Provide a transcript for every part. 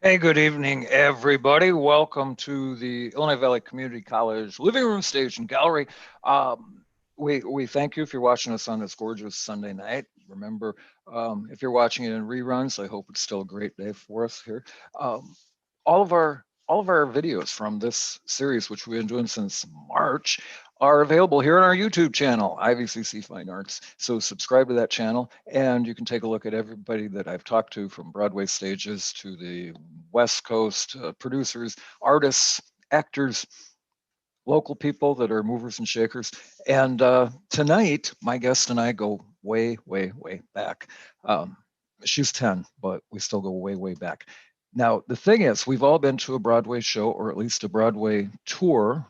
Hey, good evening, everybody. Welcome to the Illinois Valley Community College Living Room Stage and Gallery. We thank you if you're watching us on this gorgeous Sunday night. Remember, if you're watching it in reruns, I hope it's still a great day for us here. All of our videos from this series, which we've been doing since March, are available here on our YouTube channel, IVCC Fine Arts. So subscribe to that channel, and you can take a look at everybody that I've talked to, from Broadway stages to the West Coast, producers, artists, actors, local people that are movers and shakers. And tonight, my guest and I go way, way, way back. She's 10, but we still go way, way back. Now, the thing is, we've all been to a Broadway show, or at least a Broadway tour,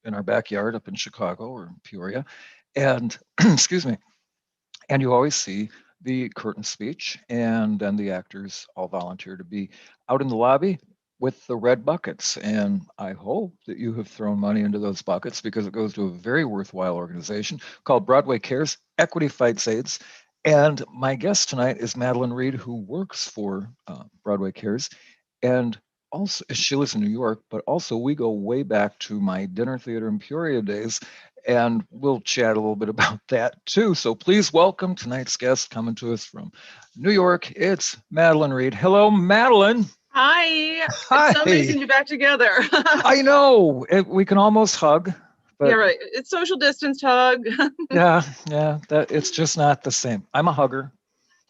in our backyard up in Chicago or in Peoria. And excuse me, and you always see the curtain speech, and then the actors all volunteer to be out in the lobby with the red buckets. And I hope that you have thrown money into those buckets, because it goes to a very worthwhile organization called Broadway Cares, Equity Fights AIDS. And my guest tonight is Madeline Reed, who works for Broadway Cares. And also, she lives in New York, but also we go way back to my dinner theater in Peoria days, and we'll chat a little bit about that too. So please welcome tonight's guest, coming to us from New York. It's Madeline Reed. Hello, Madeline. Hi. Hi. It's so amazing to be back together. I know. We can almost hug. But yeah, right. It's social distance hug. yeah, it's just not the same. I'm a hugger.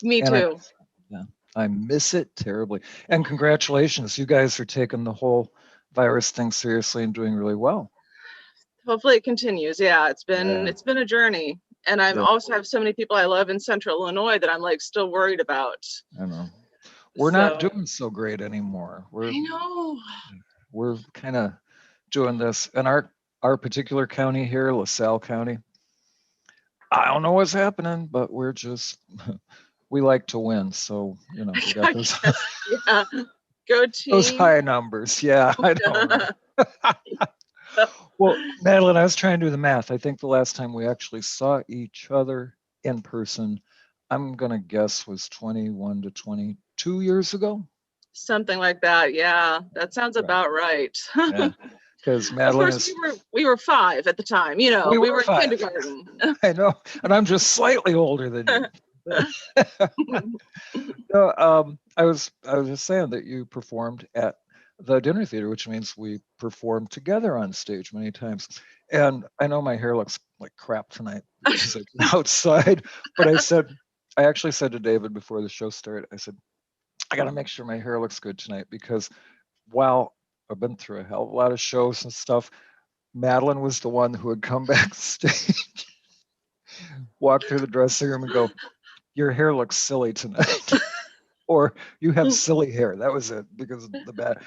Me too. I miss it terribly. And congratulations, you guys are taking the whole virus thing seriously and doing really well. Hopefully it continues. Yeah, it's been a journey. And I also have so many people I love in Central Illinois that I'm like still worried about. I know. We're not doing so great anymore. I know. We're kind of doing this. And our particular county here, LaSalle County, I don't know what's happening, but we're just we like to win, so we got those. Yeah, go team. Those high numbers, yeah, I know. Well, Madeline, I was trying to do the math. I think the last time we actually saw each other in person, I'm gonna guess, was 21 to 22 years ago. Something like that. Yeah, that sounds about right. Yeah. Because Madeline, of course, we were 5 at the time. We were in kindergarten. I know, and I'm just slightly older than you. I was just saying that you performed at the dinner theater, which means we performed together on stage many times. And I know my hair looks like crap tonight because it's outside, but I actually said to David before the show started, I said, I got to make sure my hair looks good tonight, because while I've been through a hell of a lot of shows and stuff, Madeline was the one who would come backstage, walk through the dressing room and go, your hair looks silly tonight. Or you have silly hair. That was it, because of the bad.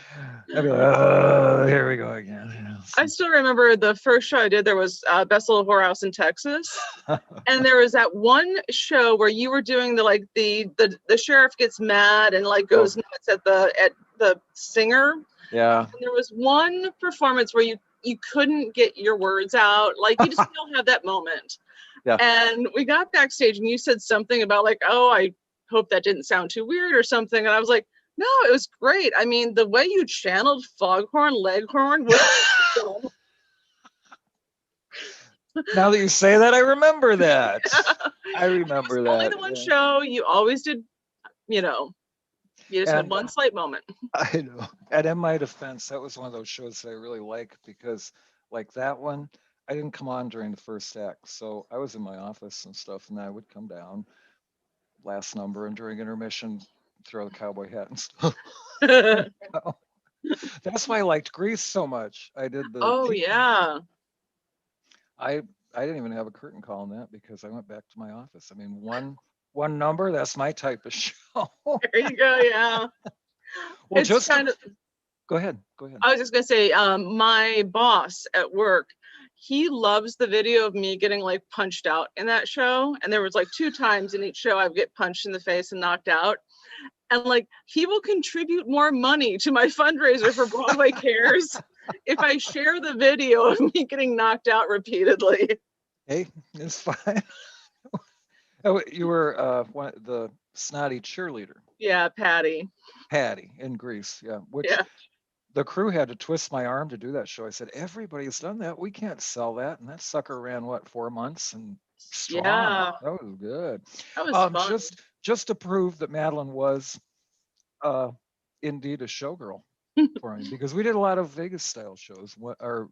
I'd be like, oh, here we go again. I still remember the first show I did. There was Best Little Whorehouse in Texas, and there was that one show where you were doing the sheriff gets mad and goes nuts at the singer. Yeah. And there was one performance where you couldn't get your words out. Like, you just don't have that moment. Yeah. And we got backstage and you said something about oh, I hope that didn't sound too weird or something. And I was like, no, it was great. I mean, the way you channeled Foghorn Leghorn was Now that you say that, I remember that. I remember that. Only the one show. You always did, you just had one slight moment. I know. And in my defense, that was one of those shows that I really like, because like that one, I didn't come on during the first act. So I was in my office and stuff, and I would come down last number, and during intermission, throw the cowboy hat and stuff. That's why I liked Grease so much. I did the. Oh, yeah. I didn't even have a curtain call on that, because I went back to my office. I mean, one number, that's my type of show. There you go. Yeah. Well, it's just kind of. Go ahead. I was just gonna say, my boss at work, he loves the video of me getting punched out in that show. And there was 2 times in each show I would get punched in the face and knocked out. And he will contribute more money to my fundraiser for Broadway Cares if I share the video of me getting knocked out repeatedly. Hey, it's fine. Oh, you were the snotty cheerleader, Yeah, Patty. Patty, in Greece. Yeah, which Yeah. the crew had to twist my arm to do that show. I said, everybody's done that. We can't sell that. And that sucker ran what, 4 months and strong. Yeah. That was good. That was fun. Just to prove that Madeline was uh, indeed a showgirl for me, because we did a lot of Vegas style shows. Our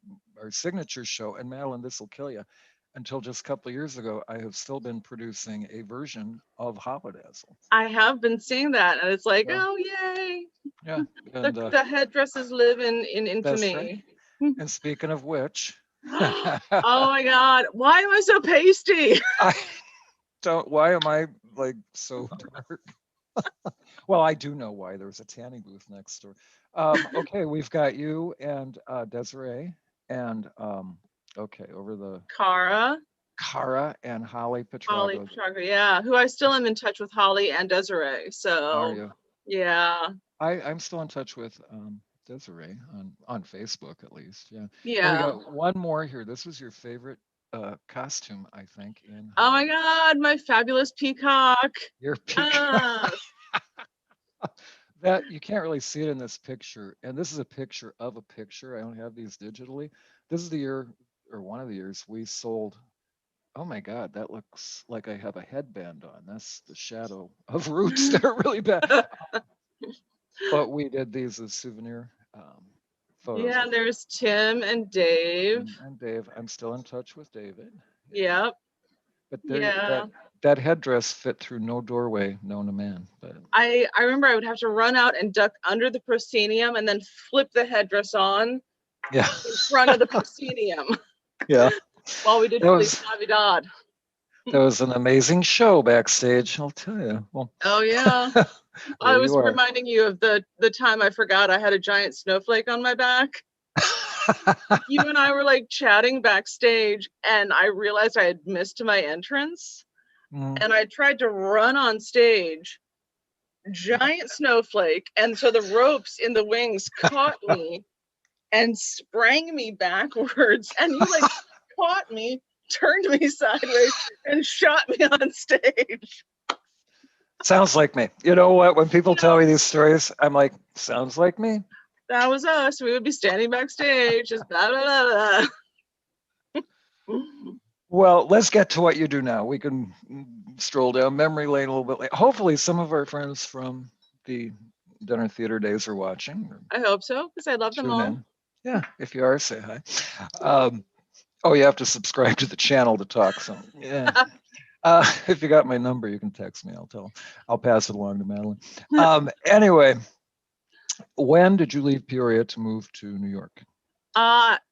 signature show, and Madeline, this will kill you. Until just a couple of years ago, I have still been producing a version of Holidazzle. I have been seeing that, and it's like, Yeah, oh yay! yeah, The and the headdresses live in that's right. infamy. And speaking of which, Oh my God! Why am I so pasty? I don't. Why am I like so dark? Well, I do know why. There's a tanning booth next door. Okay, we've got you and Desiree, and okay, over the Cara, Cara and Holly Holly Petrago. Petraga, yeah, who I still am in touch with Holly and Desiree. Are So you? yeah, I'm still in touch with Desiree on Facebook at least. Yeah. And we yeah. got one more here. This was your favorite costume, I think, in Oh my Holly. God, my fabulous peacock. Your peacock. Yes. That you can't really see it in this picture, and this is a picture of a picture. I don't have these digitally. This is the year, or one of the years, we sold. Oh my God, that looks like I have a headband on. That's the shadow of roots. They're really bad. But we did these as souvenir photos Yeah, with there's Tim and Dave. and Dave. I'm still in touch with David. Yeah. Yep. But there, Yeah. that headdress fit through no doorway known to man. But I remember I would have to run out and duck under the proscenium and then flip the headdress on yeah, in front of the proscenium yeah, while we did that Feliz was Navidad. that was an amazing show backstage. I'll tell you. Well, Oh yeah. I there you was are. reminding you of the time I forgot I had a giant snowflake on my back. You and I were like chatting backstage and I realized I had missed my entrance Mm. and I tried to run on stage, giant snowflake, and so the ropes in the wings caught me and sprang me backwards and you like caught me, turned me sideways and shot me on stage. Sounds like me. You know what? When people You tell know, me these stories, I'm like, sounds like me. that was us. We would be standing backstage, just blah blah blah blah. Well, let's get to what you do now. We can stroll down memory lane a little bit later. Hopefully, some of our friends from the dinner theater days are watching. Or I hope so, because I love them tune all. in. Yeah, if you are, say hi. Oh, you have to subscribe to the channel to talk. So yeah. If you got my number, you can text me. I'll pass it along to Madeline. Anyway, when did you leave Peoria to move to New York?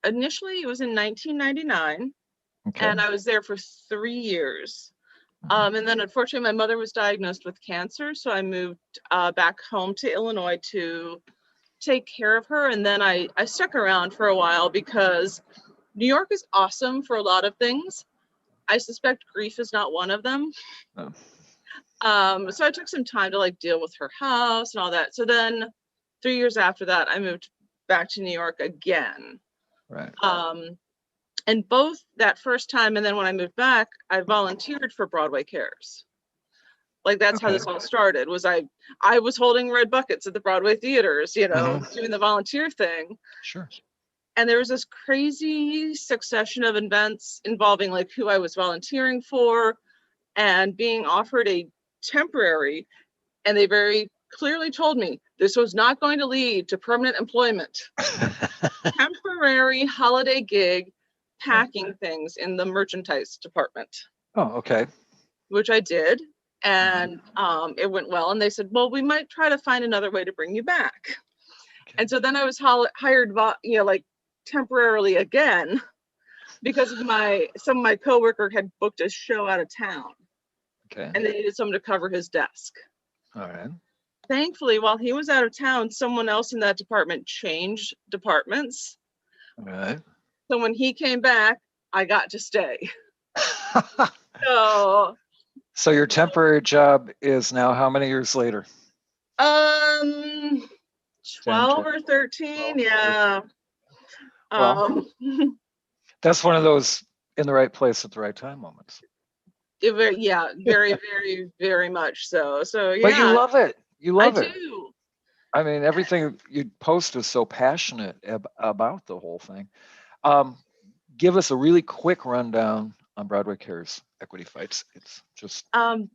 Initially it was in 1999 Okay. and I was there for 3 years. And then unfortunately my mother was diagnosed with cancer, so I moved back home to Illinois to take care of her. And then I stuck around for a while because New York is awesome for a lot of things. I suspect grief is not one of them. Oh. So I took some time to like deal with her house and all that. So then 3 years after that, I moved back to New York again. Right. And both that first time and then when I moved back, I volunteered for Broadway Cares. Like that's how this all started. Was I was holding red buckets at the Broadway theaters, you know, doing the volunteer thing. Sure. And there was this crazy succession of events involving like who I was volunteering for and being offered a temporary, and they very clearly told me this was not going to lead to permanent employment. Temporary holiday gig packing things in the merchandise department. Oh, okay. Which I did. And it went well. And they said, well, we might try to find another way to bring you back. Okay. And so then I was hired, you know, like temporarily again, because of some of my coworker had booked a show out of town. Okay. And they needed someone to cover his desk. All right. Thankfully, while he was out of town, someone else in that department changed departments. All right. So when he came back, I got to stay. So your temporary job is now how many years later? 12 or 13, yeah. Well, that's one of those in the right place at the right time moments. Yeah, very, very, very much so. So But you yeah, love it. You I love it. do. I mean, everything you post is so passionate about the whole thing. Um, Give us a really quick rundown on Broadway Cares Equity Fights. It's just Um,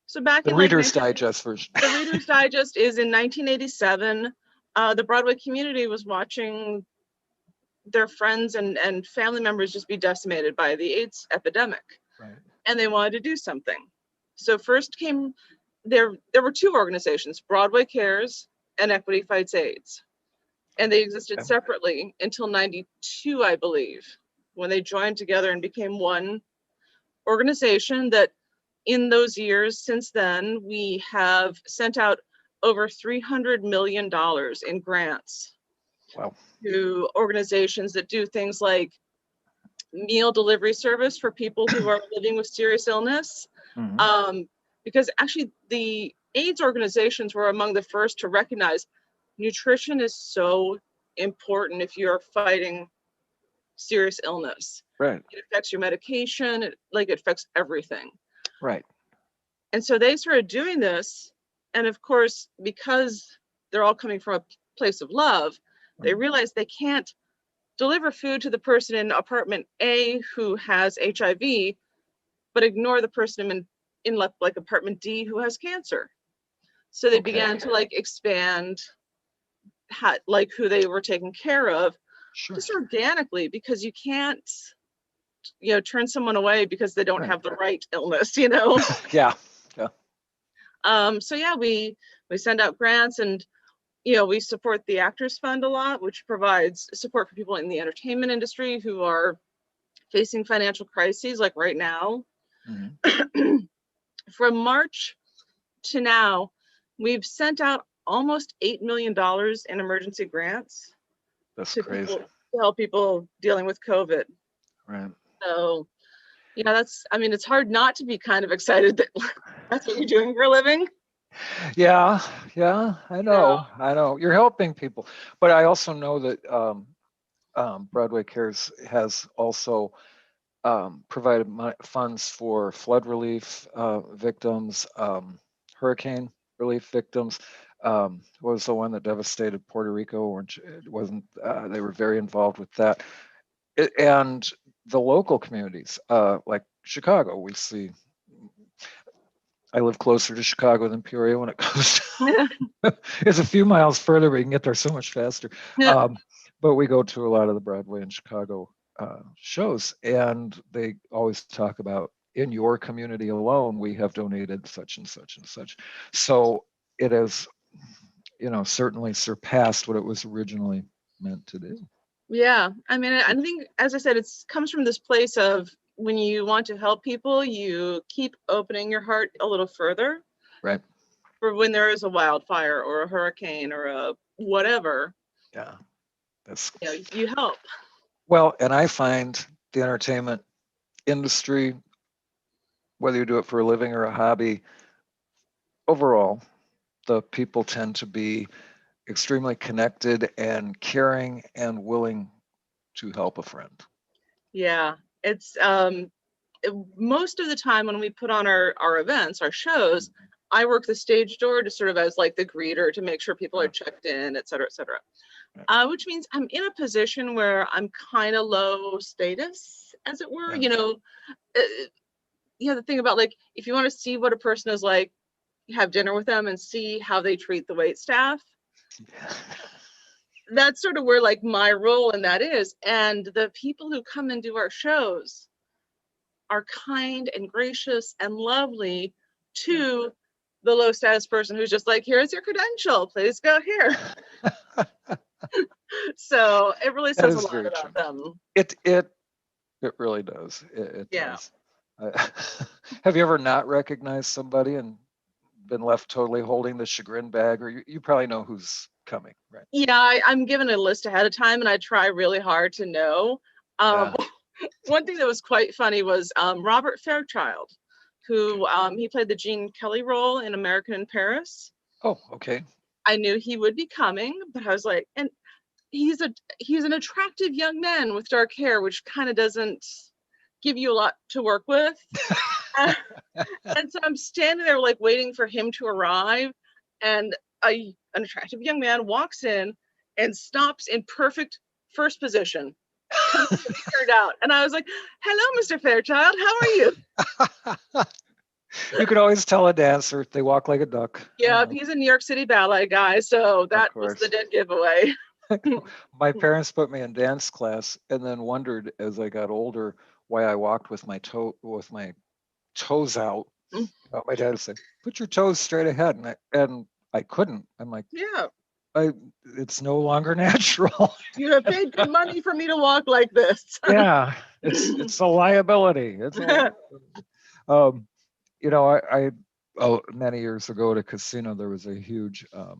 so back the in like Reader's Digest version. the Reader's Digest is in 1987. The Broadway community was watching their friends and family members just be decimated by the AIDS epidemic, Right. and they wanted to do something. So first came there were two organizations, Broadway Cares and Equity Fights AIDS. And they existed Okay. separately until 92, I believe, when they joined together and became one organization that in those years since then, we have sent out over $300 million in grants Wow. to organizations that do things like meal delivery service for people who are living with serious illness. Mhm. Because actually the AIDS organizations were among the first to recognize nutrition is so important if you're fighting serious illness. Right. It affects your medication, it affects everything. Right. And so they started doing this. And of course, because they're all coming from a place of love, they Mhm. realized they can't deliver food to the person in apartment A who has HIV, but ignore the person in like apartment D who has cancer. So they Okay. began to like expand like who they were taking care of Sure. just organically, because you can't turn someone away because they don't Right. have the right illness. Yeah. Yeah. So yeah, we send out grants, and we support the Actors Fund a lot, which provides support for people in the entertainment industry who are facing financial crises like right now. Mhm. From March to now, we've sent out almost $8 million in emergency grants That's to people crazy. to help people dealing with COVID. Right. So yeah, it's hard not to be kind of excited that that's what you're doing for a living. Yeah. Yeah. I So know. I know. You're helping people, but I also know that Broadway Cares has also provided funds for flood relief victims, hurricane relief victims. Was the one that devastated Puerto Rico, or it wasn't? They were very involved with that, and the local communities, like Chicago. We see. I live closer to Chicago than Peoria when it comes yeah, to. It's a few miles further. We can get there so much faster. yeah, Um, but we go to a lot of the Broadway and Chicago shows, and they always talk about, in your community alone, we have donated such and such and such. So it has, certainly surpassed what it was originally meant to do. yeah. I think, as I said, it comes from this place of when you want to help people, you keep opening your heart a little further Right. for when there is a wildfire or a hurricane or a whatever. Yeah. That's You help. well, and I find the entertainment industry, whether you do it for a living or a hobby, overall, the people tend to be extremely connected and caring and willing to help a friend. Yeah, it's most of the time when we put on our events, our shows, I work the stage door to sort of as like the greeter to make sure people are checked in, et cetera, et cetera. Which means I'm in a position where I'm kind of low status, as it were. Yeah. The thing about, like, if you want to see what a person is like, have dinner with them and see how they treat the wait staff. That's sort of where like my role in that is. And the people who come and do our shows are kind and gracious and lovely to the low status person who's just like, here's your credential, please go here. So it really That says a is lot very true. about them. It really does. It Yeah. does. Have you ever not recognized somebody and been left totally holding the chagrin bag? Or you probably know who's coming, right? Yeah, I'm given a list ahead of time and I try really hard to know. Yeah. One thing that was quite funny was Robert Fairchild, who he played the Gene Kelly role in American in Paris. Oh, okay. I knew he would be coming, but I was like, and he's an attractive young man with dark hair, which kind of doesn't give you a lot to work with. And so I'm standing there like waiting for him to arrive, and an attractive young man walks in and stops in perfect first position, completely turned out. And I was like, "Hello, Mr. Fairchild, how are you?" You can always tell a dancer, they walk like a duck. Yeah, he's a New York City ballet guy, so that was the dead giveaway. My parents put me in dance class and then wondered as I got older why I walked with my toes out. My dad would say, "Put your toes straight ahead," and I couldn't. I'm like, Yeah, it's no longer natural. you have paid good money for me to walk like this. Yeah, it's a liability. It's a liability. You know, many years ago at a casino, there was a huge, I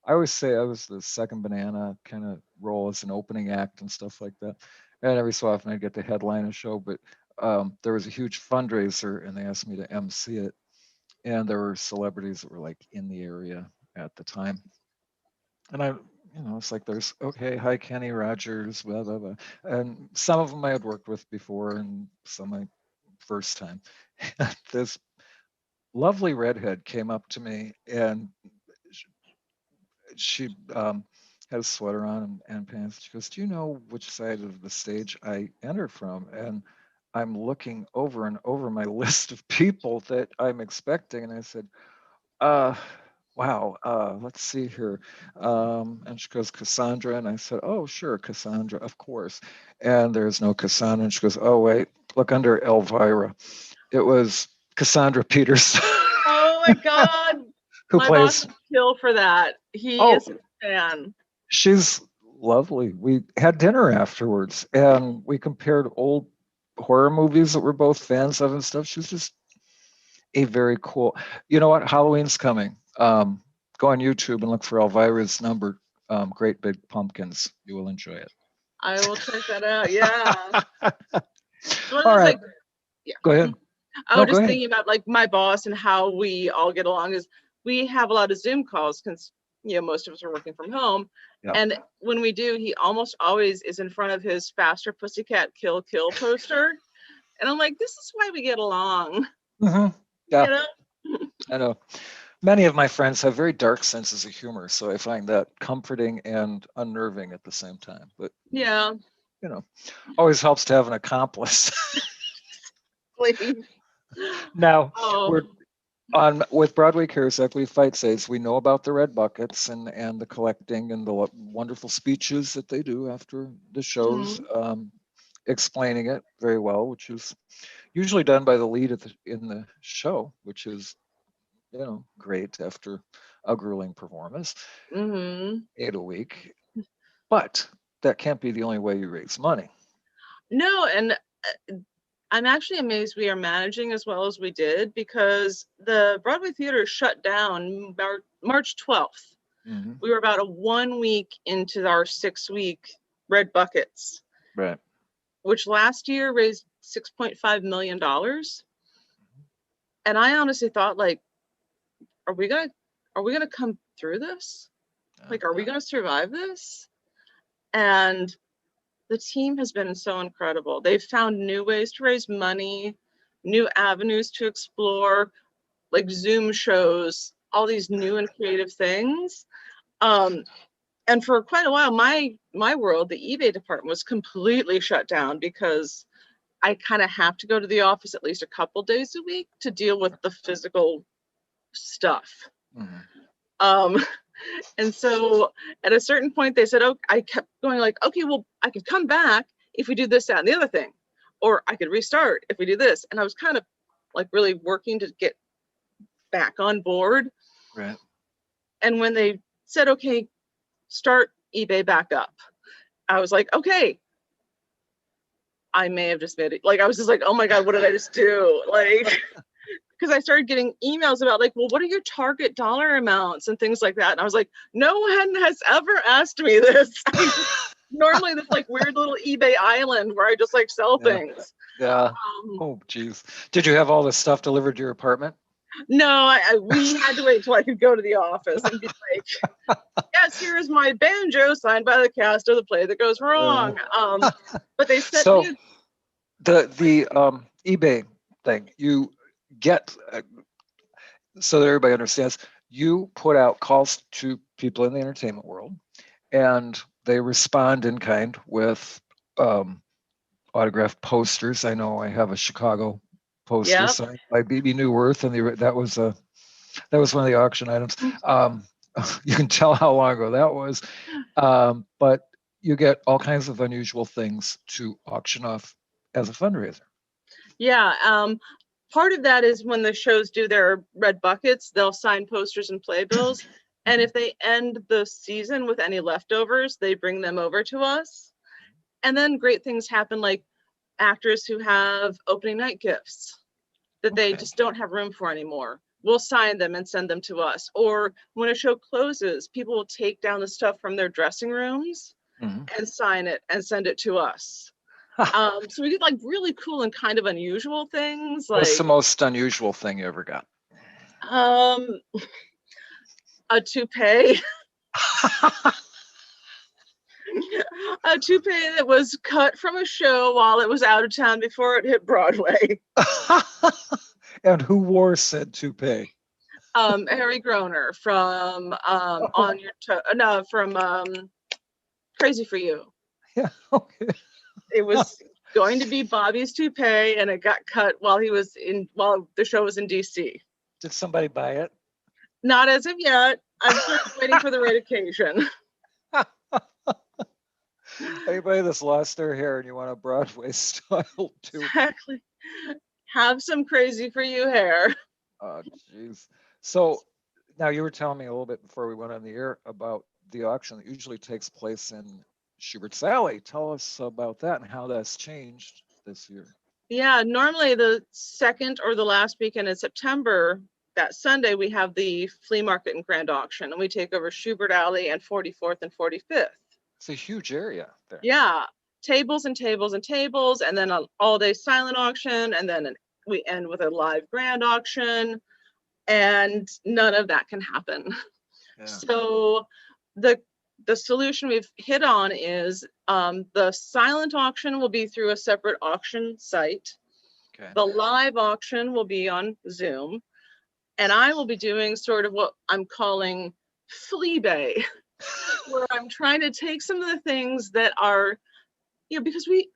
always say I was the second banana kind of role as an opening act and stuff like that. And every so often I'd get to headline a show, but there was a huge fundraiser and they asked me to MC it. And there were celebrities that were like in the area at the time. And it's like there's, okay, hi, Kenny Rogers, blah, blah, blah. And some of them I had worked with before and some I first time. This lovely redhead came up to me and she had a sweater on and pants. She goes, "Do you know which side of the stage I enter from?" And I'm looking over and over my list of people that I'm expecting. And I said, wow, let's see here. And she goes, "Cassandra." And I said, "Oh, sure, Cassandra, of course." And there's no Cassandra. And she goes, "Oh, wait, look under Elvira." It was Cassandra Peterson. Oh my God. Who My plays? boss would kill for that. He is a fan. She's lovely. We had dinner afterwards and we compared old horror movies that we're both fans of and stuff. She's just a very cool. You know what? Halloween's coming. Go on YouTube and look for Elvira's number, Great Big Pumpkins. You will enjoy it. I will check that out. Yeah. All right. Like, yeah. Go ahead. I was just thinking about like my boss and how we all get along is we have a lot of Zoom calls because most of us are working from home. Yep. And when we do, he almost always is in front of his Faster Pussycat Kill Kill poster. And I'm like, this is why we get along. Mm-hmm. Yeah. I know. Many of my friends have very dark senses of humor, so I find that comforting and unnerving at the same time. But yeah, always helps to have an accomplice. Now we're on with Broadway Cares Equity Fight Saves. We know about the red buckets and the collecting and the wonderful speeches that they do after the shows, explaining it very well, which is usually done by the lead in the show, which is great after a grueling performance, 8 a week. But that can't be the only way you raise money. No, and I'm actually amazed we are managing as well as we did because the Broadway Theater shut down March 12th. Mm-hmm. We were about 1 week into our 6-week Red Buckets, right? Which last year raised $6.5 million. And I honestly thought, like, are we gonna come through this? Like, are we gonna survive this? And the team has been so incredible. They've found new ways to raise money, new avenues to explore, like Zoom shows, all these new and creative things. And for quite a while, my world, the eBay department was completely shut down because I kind of have to go to the office at least a couple days a week to deal with the physical stuff. Mm-hmm. And so at a certain point they said, I kept going like, okay, well, I could come back if we do this, that, and the other thing, or I could restart if we do this. And I was kind of like really working to get back on board. Right. And when they said, okay, start eBay back up, I was like, okay, I may have just made it. Like, I was just like, oh my God, what did I just do? Like, because I started getting emails about like, well, what are your target dollar amounts and things like that. And I was like, no one has ever asked me this. Normally this like weird little eBay island where I just like sell things. Yeah. Oh, geez. Did you have all this stuff delivered to your apartment? No, we had to wait until I could go to the office and be like, yes, here's my banjo signed by the cast of the play that goes wrong. But they said so the eBay, thing. You get, so that everybody understands, you put out calls to people in the entertainment world, and they respond in kind with um, autographed posters. I know I have a Chicago poster Yep. signed by BB Newworth, and that was one of the auction items. Um, you can tell how long ago that was, but you get all kinds of unusual things to auction off as a fundraiser. Yeah. Part of that is when the shows do their red buckets, they'll sign posters and playbills. And if they end the season with any leftovers, they bring them over to us. And then great things happen, like actors who have opening night gifts that they Okay. just don't have room for anymore. We'll sign them and send them to us. Or when a show closes, people will take down the stuff from their dressing rooms Mhm. and sign it and send it to us. So we did like really cool and kind of unusual things, What's the like most unusual thing you ever got? um, a toupee, a toupee that was cut from a show while it was out of town before it hit Broadway. And who wore said toupee? Harry Groner from Oh, On Your Toe, no, from Crazy for You. yeah. Okay. It was going to be Bobby's toupee, and it got cut while the show was in DC. Did somebody buy it? Not as of yet. I'm sort of waiting for the right occasion. Anybody that's lost their hair and you want a Broadway style toupee? Exactly. Have some Crazy for You hair. Oh, jeez. So now you were telling me a little bit before we went on the air about the auction that usually takes place in Schubert's Alley. Tell us about that and how that's changed this year. Yeah, normally the second or the last weekend in September, that Sunday, we have the flea market and grand auction, and we take over Schubert Alley and 44th and 45th. It's a huge area there. Yeah, tables and tables and tables, and then an all-day silent auction, and then we end with a live grand auction, and none of that can happen. Yeah. So the solution we've hit on is the silent auction will be through a separate auction site. Okay. The live auction will be on Zoom, and I will be doing sort of what I'm calling flea bay, where I'm trying to take some of the things that are, because we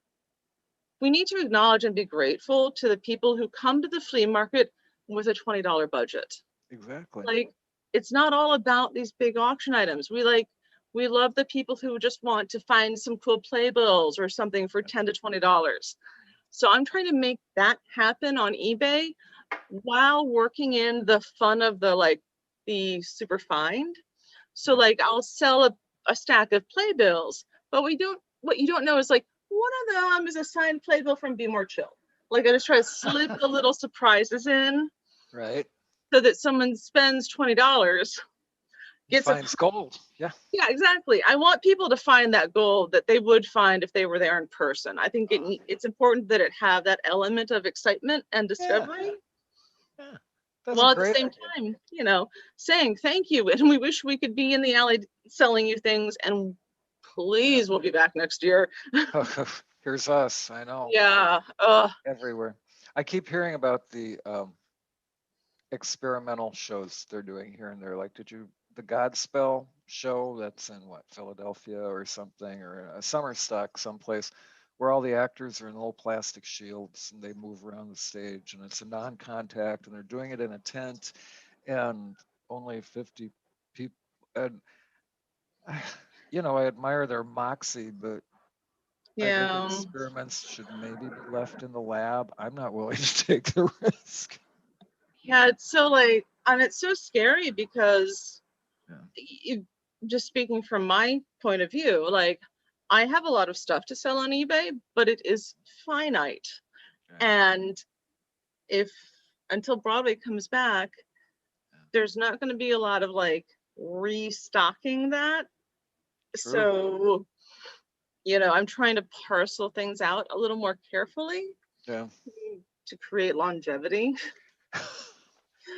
need to acknowledge and be grateful to the people who come to the flea market with a $20 budget. Exactly. Like, it's not all about these big auction items. We love the people who just want to find some cool playbills or something for $10 to $20. So I'm trying to make that happen on eBay while working in the fun of the super find. So like I'll sell a stack of playbills, but what you don't know is like one of them is a signed playbill from Be More Chill. Like I just try to slip the little surprises in Right. so that someone spends $20, gets a Finds gold. Yeah. yeah, exactly. I want people to find that gold that they would find if they were there in person. I think it's important that it have that element of excitement and Yeah. discovery, Yeah. That's a while at the great same time, saying thank you, and we wish we could be in the alley selling you things, and please, we'll be back next year. idea. Here's us. I know. Yeah. Everywhere. I keep hearing about the experimental shows they're doing here and there. Like, the Godspell show that's in Philadelphia or something, or a summer stock someplace where all the actors are in little plastic shields and they move around the stage and it's a non-contact and they're doing it in a tent and only 50 people. And, I admire their moxie, but I think Yeah. experiments should maybe be left in the lab. I'm not willing to take the risk. Yeah, it's so and it's so scary because just speaking from my point of view, I have a lot of stuff to sell on eBay, but it is finite. Yeah. And if until Broadway comes back, there's not going to be a lot of restocking that. True. So, I'm trying to parcel things out a little more carefully Yeah. to create longevity.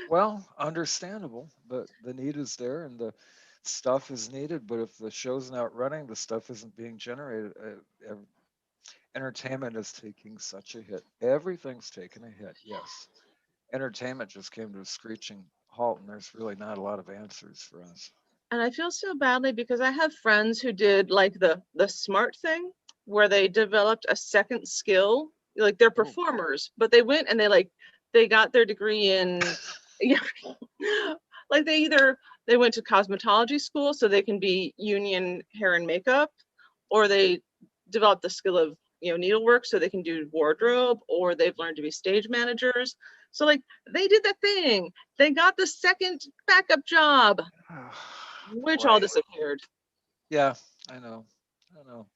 Well, understandable, but the need is there and the stuff is needed. But if the show's not running, the stuff isn't being generated. entertainment is taking such a hit. Everything's taking a hit. Yes. Entertainment just came to a screeching halt, and there's really not a lot of answers for us. And I feel so badly because I have friends who did like the smart thing where they developed a second skill. Like they're Oh, performers, but they went and they got their degree in yeah, like they went to cosmetology school so they can be union hair and makeup, or they developed the skill of needlework so they can do wardrobe, or they've learned to be stage managers. So like they did that thing. They got the second backup job, which all boy. disappeared. Yeah, I know. I know.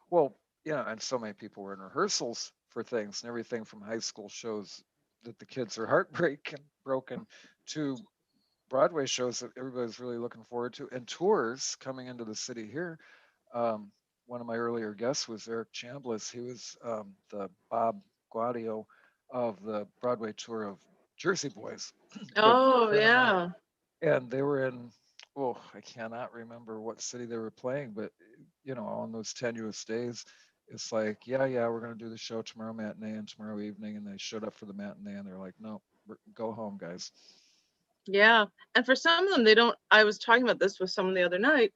Well, and so many people were in rehearsals for things and everything from high school shows that the kids are heartbreaking, broken, to Broadway shows that everybody's really looking forward to, and tours coming into the city here. Um, One of my earlier guests was Eric Chambliss. He was the Bob Guadio of the Broadway tour of Jersey Boys. Good Oh friend of mine. yeah. And they were in, oh, I cannot remember what city they were playing, but on those tenuous days, it's like, yeah, yeah, we're going to do the show tomorrow matinee and tomorrow evening. And they showed up for the matinee and they're like, no, go home, guys. Yeah. And for some of them, they don't. I was talking about this with someone the other night.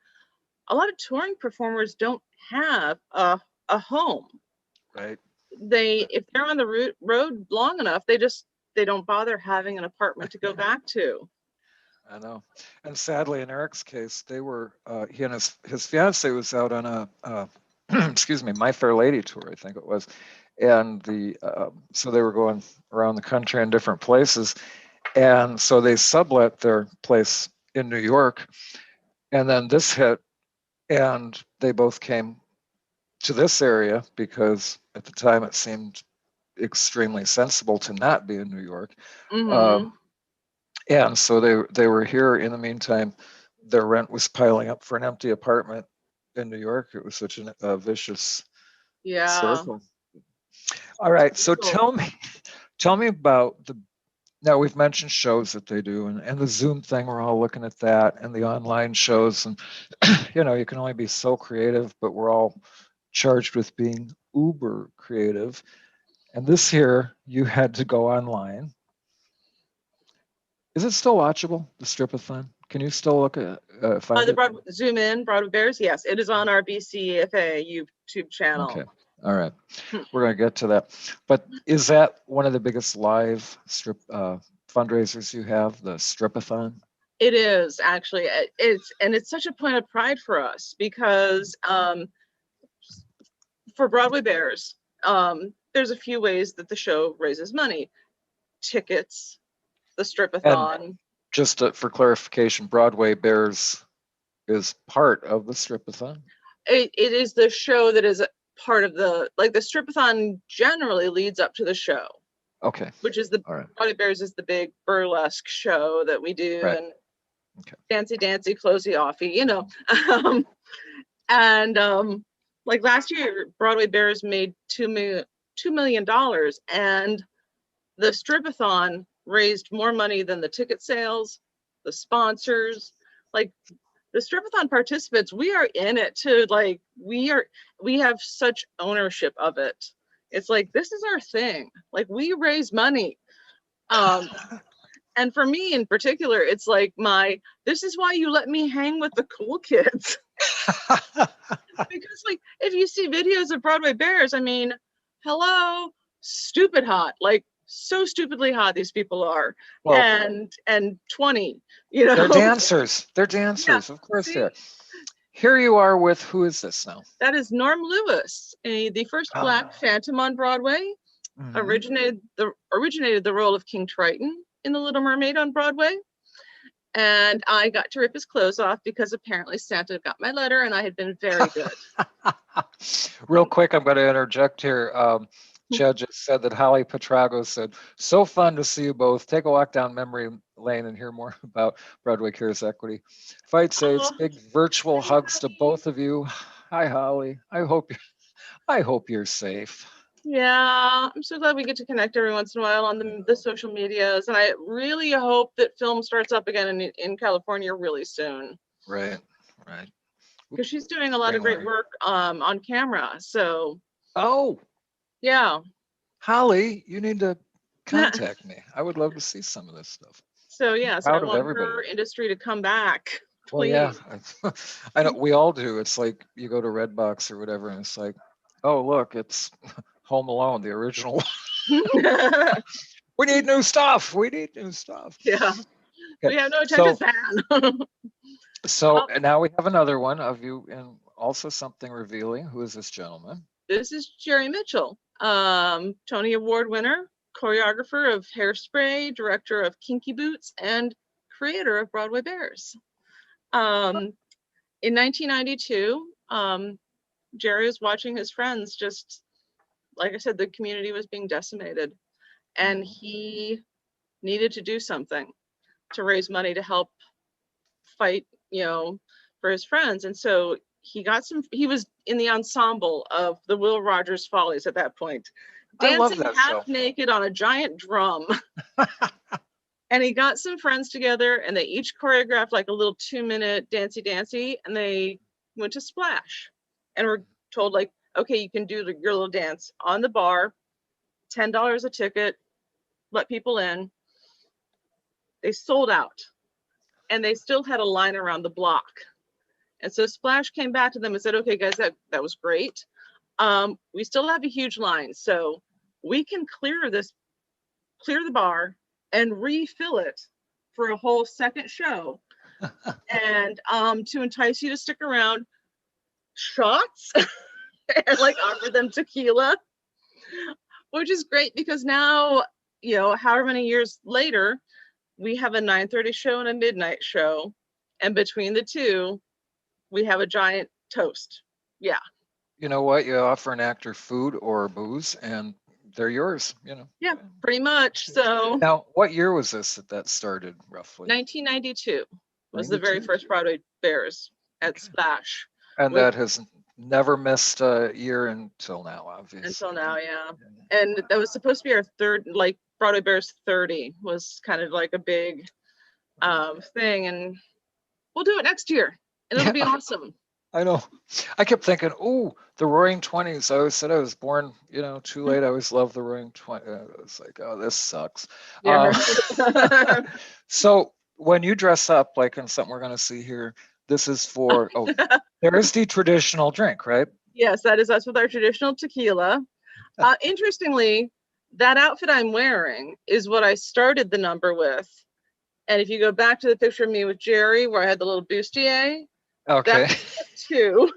A lot of touring performers don't have a home. Right. If they're on the road long enough, they don't bother having an apartment to go back to. I know. And sadly, in Eric's case, they were, he and his fiance was out on excuse me, My Fair Lady tour, I think it was. And so they were going around the country in different places. And so they sublet their place in New York. And then this hit, and they both came to this area because at the time it seemed extremely sensible to not be in New York. Mm-hmm. Um, and so they were here. In the meantime, their rent was piling up for an empty apartment in New York. It was such a vicious Yeah. circle. All right, so Brutal. tell me about the. Now we've mentioned shows that they do, and the Zoom thing. We're all looking at that, and the online shows, and you can only be so creative, but we're all charged with being uber creative. And this here, you had to go online. Is it still watchable, the Stripathon? Can you still look at find The it? Zoom in Broadway Bears. Yes, it is on our BCFA YouTube Okay. channel. All right. Hmm. We're going to get to that. But is that one of the biggest live fundraisers you have, the Stripathon? It is actually. It's such a point of pride for us because for Broadway Bears, there's a few ways that the show raises money: tickets, the And Stripathon. just for clarification, Broadway Bears is part of the Stripathon? It is the show that is part of the Stripathon generally leads up to the show, Okay. which is the All right. Broadway Bears is the big burlesque show that we do, Right. and Okay. dancy, closey offy, um, and like last year, Broadway Bears made $2 million, and the Stripathon raised more money than the ticket sales, the sponsors, like the Stripathon participants. We are in it to we have such ownership of it. It's like, this is our thing. Like, we raise money. And for me in particular, it's like this is why you let me hang with the cool kids. Because like, if you see videos of Broadway Bears, I mean, hello, stupid hot, like so stupidly hot these people are. Well, and 20, they're dancers. They're dancers. Yeah, Of course they see, are. Here you are with, who is this now? that is Norm Lewis, the first Black Phantom on Broadway. Mhm. Originated the role of King Triton in The Little Mermaid on Broadway. And I got to rip his clothes off because apparently Santa got my letter and I had been very good. Real quick, I'm going to interject here. Chad just said that Holly Petrago said, so fun to see you both. Take a walk down memory lane and hear more about Broadway Cares Equity. Fight Saves, Oh, big virtual hugs to both of you. Hi, Holly. I hope you're safe. yeah, I'm so glad we get to connect every once in a while on the social medias. And I really hope that film starts up again in California really soon. Right, right. Because she's doing a lot of Bring great Larry. work on camera. So Oh, Yeah. Holly, you need to contact me. I would love to see some of this stuff. So yeah, so I Proud of want everybody. her industry to come back. Well, yeah, Please. I know we all do. It's like you go to Redbox or whatever, and it's like, oh, look, it's Home Alone, the original. We need new stuff. We need new stuff. Yeah. Okay, We have no attention span. so now we have another one of you, and also something revealing. Who is this gentleman? This is Jerry Mitchell, Tony Award winner, choreographer of Hairspray, director of Kinky Boots, and creator of Broadway Bears. In 1992, Jerry was watching his friends, just like I said, the community was being decimated, and he needed to do something to raise money to help fight, for his friends. And so he was in the ensemble of the Will Rogers Follies at that point, I love dancing that half show. naked on a giant drum. And he got some friends together and they each choreographed like a little 2-minute dancey, and they went to Splash and were told, like, okay, you can do your little dance on the bar, $10 a ticket, let people in. They sold out and they still had a line around the block. And so Splash came back to them and said, okay, guys, that was great. We still have a huge line, so we can clear the bar and refill it for a whole second show. And to entice you to stick around, shots and like offer them tequila, which is great because now, however many years later, we have a 9:30 show and a midnight show. And between the two, we have a giant toast. Yeah. You know what? You offer an actor food or booze, and they're yours. Yeah, pretty much. So Now, what year was this that started roughly? 1992 was the very first Broadway Bears at Splash. And that has never missed a year until now, obviously. Until now, yeah. And that was supposed to be our third, like Broadway Bears 30 was kind of like a big thing. And we'll do it next year. And it'll be awesome. I know. I kept thinking, oh, the Roaring 20s. I always said I was born, too late. I always loved the Roaring 20s. I was like, oh, this sucks. Yeah. So when you dress up, like in something we're going to see here, this is for, there is the traditional drink, right? Yes, that is us with our traditional tequila. Interestingly, that outfit I'm wearing is what I started the number with. And if you go back to the picture of me with Jerry, where I had the little bustier, okay, that's 2.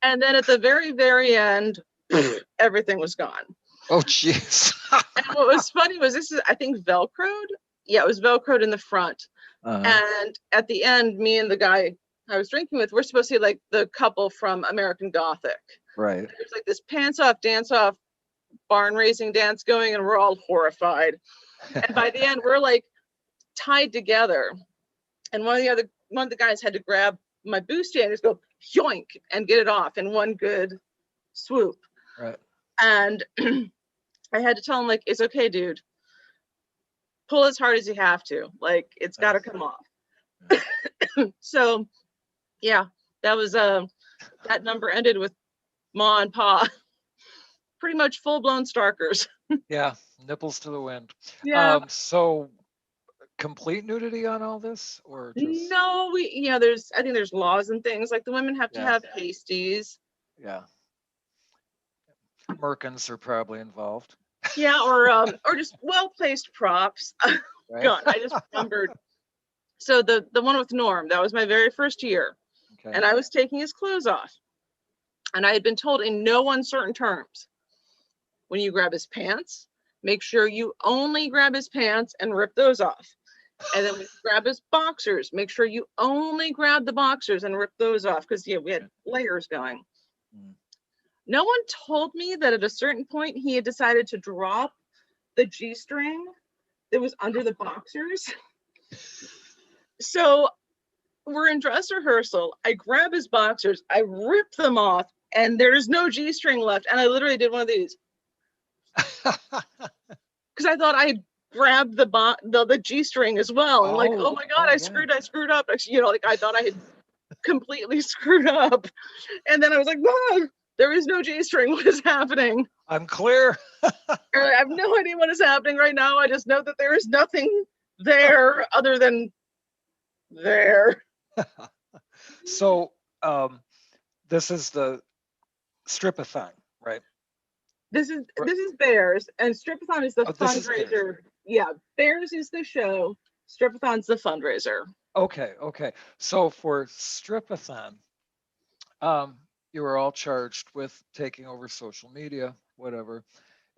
And then at the very, very end, everything was gone. Oh, jeez. And what was funny was this is, I think, Velcroed. Yeah, it was Velcroed in the front. And at the end, me and the guy I was drinking with, we're supposed to be like the couple from American Gothic. Right. There's like this pants off, dance off, barn raising dance going, and we're all horrified. And by the end, we're like tied together. And one of the guys had to grab my bustier and just go yoink and get it off in one good swoop. Right. And I had to tell him, like, it's okay, dude. Pull as hard as you have to. Like, it's got to come off. So, yeah, that was that number ended with Ma and Pa. Pretty much full-blown starkers. Yeah, nipples to the wind. Yeah. So complete nudity on all this, or just... No, I think there's laws and things, like the women have to have pasties. Yeah. Merkins are probably involved. Yeah, or just well-placed props. Right? God, I just remembered. So the one with Norm, that was my very first year. Okay. And I was taking his clothes off. And I had been told in no uncertain terms, when you grab his pants, make sure you only grab his pants and rip those off. And then when you grab his boxers, make sure you only grab the boxers and rip those off, because we had layers going. No one told me that at a certain point he had decided to drop the G-string that was under the boxers. So we're in dress rehearsal. I grab his boxers, I rip them off, and there's no G-string left. And I literally did one of these. Because I thought I grabbed the G-string as well. And like, oh my God, I screwed up. I thought I had completely screwed up. And then I was like, oh. There is no G-string. What is happening? I'm clear. I have no idea what is happening right now. I just know that there is nothing there other than there. So this is the strip-a-thon, right? This is Bears, and Strip-a-thon is the This is Bears. fundraiser. Yeah, Bears is the show. Strip-a-thon's the fundraiser. Okay. So for strip-a-thon, you were all charged with taking over social media, whatever,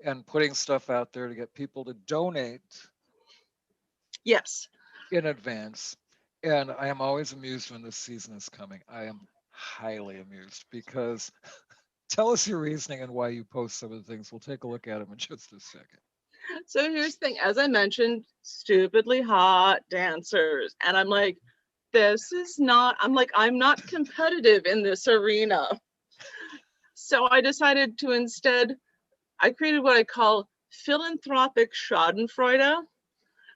and putting stuff out there to get people to donate Yes. in advance. And I am always amused when this season is coming. I am highly amused because tell us your reasoning and why you post some of the things. We'll take a look at them in just a second. So here's the thing. As I mentioned, stupidly hot dancers. And I'm like, I'm not competitive in this arena. So I decided to instead, I created what I call philanthropic schadenfreude,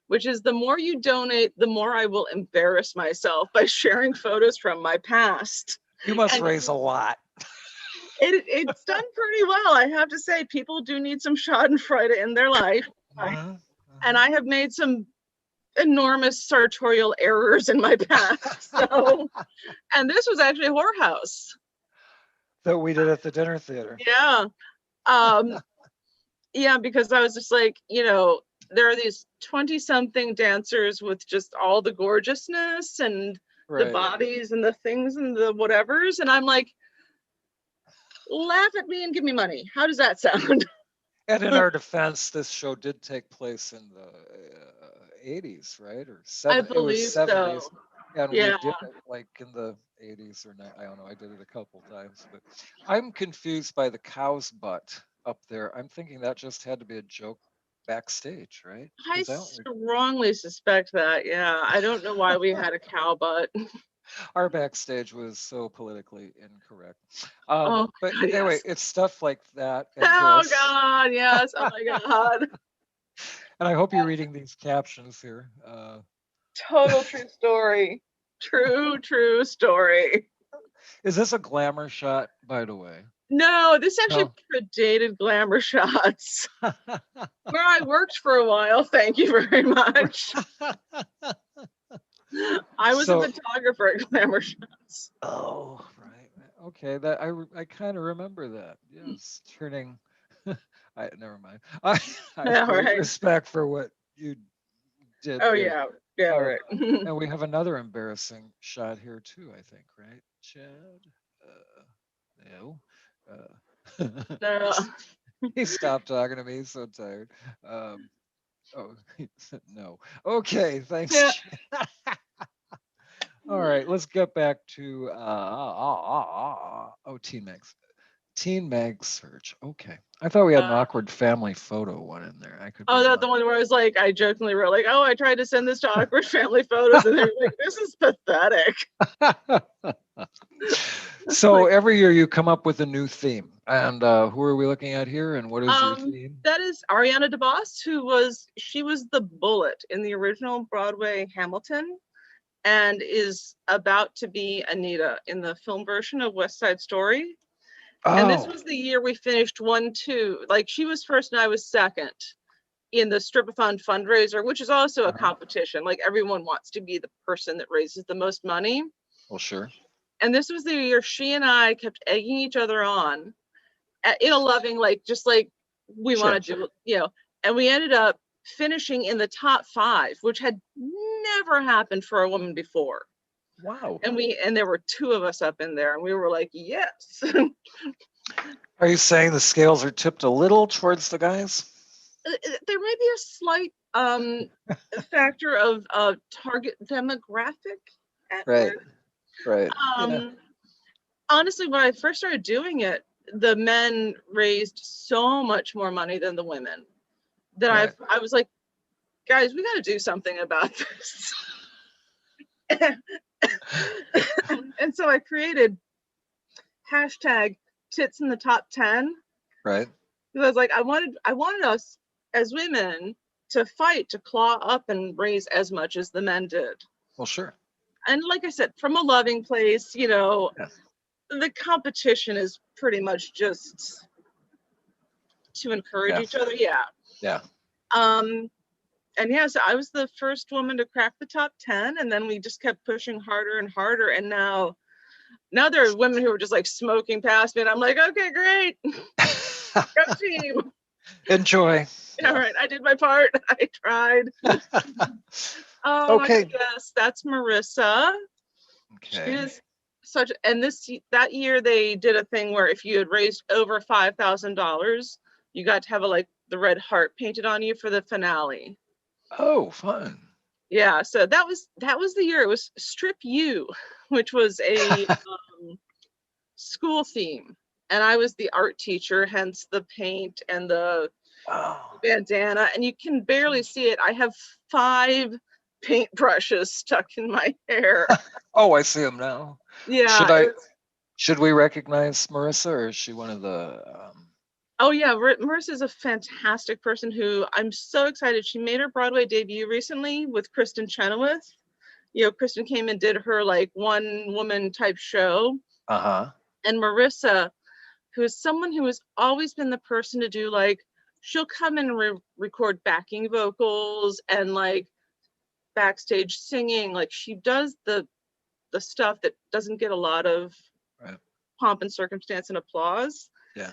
which is the more you donate, the more I will embarrass myself by sharing photos from my past. You must raise a lot. It's done pretty well. I have to say, people do need some schadenfreude in their life. And I have made some enormous sartorial errors in my past. So, and this was actually a whorehouse. That we did at the dinner theater. Yeah. Yeah, because I was just like, there are these 20-something dancers with just all the gorgeousness and the bodies and the things and the whatevers. And I'm like, laugh at me and give me money. How does that sound? And in our defense, this show did take place in the 80s, right? Or 70s. I believe it was 70s. so. And Yeah. we did it like in the 80s or I don't know. I did it a couple times. But I'm confused by the cow's butt up there. I'm thinking that just had to be a joke backstage, right? I strongly suspect that. Yeah. I don't know why we had a cow butt. Our backstage was so politically incorrect. Oh, but God, anyway, yes. it's stuff like that. And Oh, this. God. Yes. Oh, my God. And I hope you're reading these captions here. Total true story. True story. Is this a glamour shot, by the way? No, this actually predated glamour shots. Where I worked for a while. Thank you very much. I was a photographer at glamour shots. Oh, right. Okay, that I kind of remember that. Yes, turning. Never mind. I have great respect for what you did. Oh there. yeah, right. And we have another embarrassing shot here too. I think, right, Chad? No. No. He stopped talking to me. He's so tired. No. Okay, thanks. Yeah. All right, let's get back to Teen Mag's. Teen Mag search. Okay. I thought we had an awkward family photo one in there. I could. Oh, that's the one where I was like, I jokingly wrote like, oh, I tried to send this to awkward family photos, and they're like, this is pathetic. So every year you come up with a new theme, and who are we looking at here, and what is your theme? That is Ariana DeBose, she was the Bullet in the original Broadway Hamilton, and is about to be Anita in the film version of West Side Story. And this was the year we finished 1-2. Like, she was first and I was second in the Strip-a-thon fundraiser, which is also a competition. Like, everyone wants to be the person that raises the most money. Well, sure. And this was the year she and I kept egging each other on in a loving, like, just like we want to do, and we ended up finishing in the top 5, which had never happened for a woman before. Wow. And there were 2 of us up in there, and we were like, yes. Are you saying the scales are tipped a little towards the guys? There may be a slight factor of target demographic at right work. Honestly, when I first started doing it, the men raised so much more money than the women that I was like, guys, we got to do something about this. And so I created hashtag tits in the top 10. Right. Because I was like, I wanted us as women to fight to claw up and raise as much as the men did. Well, sure. And like I said, from a loving place, the competition is pretty much just to encourage each other. Yeah. And yeah, so I was the first woman to crack the top 10, and then we just kept pushing harder and harder. And now there are women who are just like smoking past me, and I'm like, okay, great. Go team. Enjoy. All right, I did my part. I tried. Okay. Yes, that's Marissa. Okay. She is such, and that year they did a thing where if you had raised over $5,000, you got to have the red heart painted on you for the finale. Oh, fun. Yeah, so that was the year. It was Strip You, which was a school theme, and I was the art teacher, hence the paint and the bandana, and you can barely see it. I have 5 paintbrushes stuck in my hair. Oh, I see them now. Yeah. Should we recognize Marissa, or is she one of the Oh yeah, Marissa's a fantastic person who I'm so excited. She made her Broadway debut recently with Kristin Chenoweth. Kristin came and did her one woman type show. And Marissa, who is someone who has always been the person to do she'll come and record backing vocals and backstage singing. She does the stuff that doesn't get a lot of pomp and circumstance and applause. Yeah.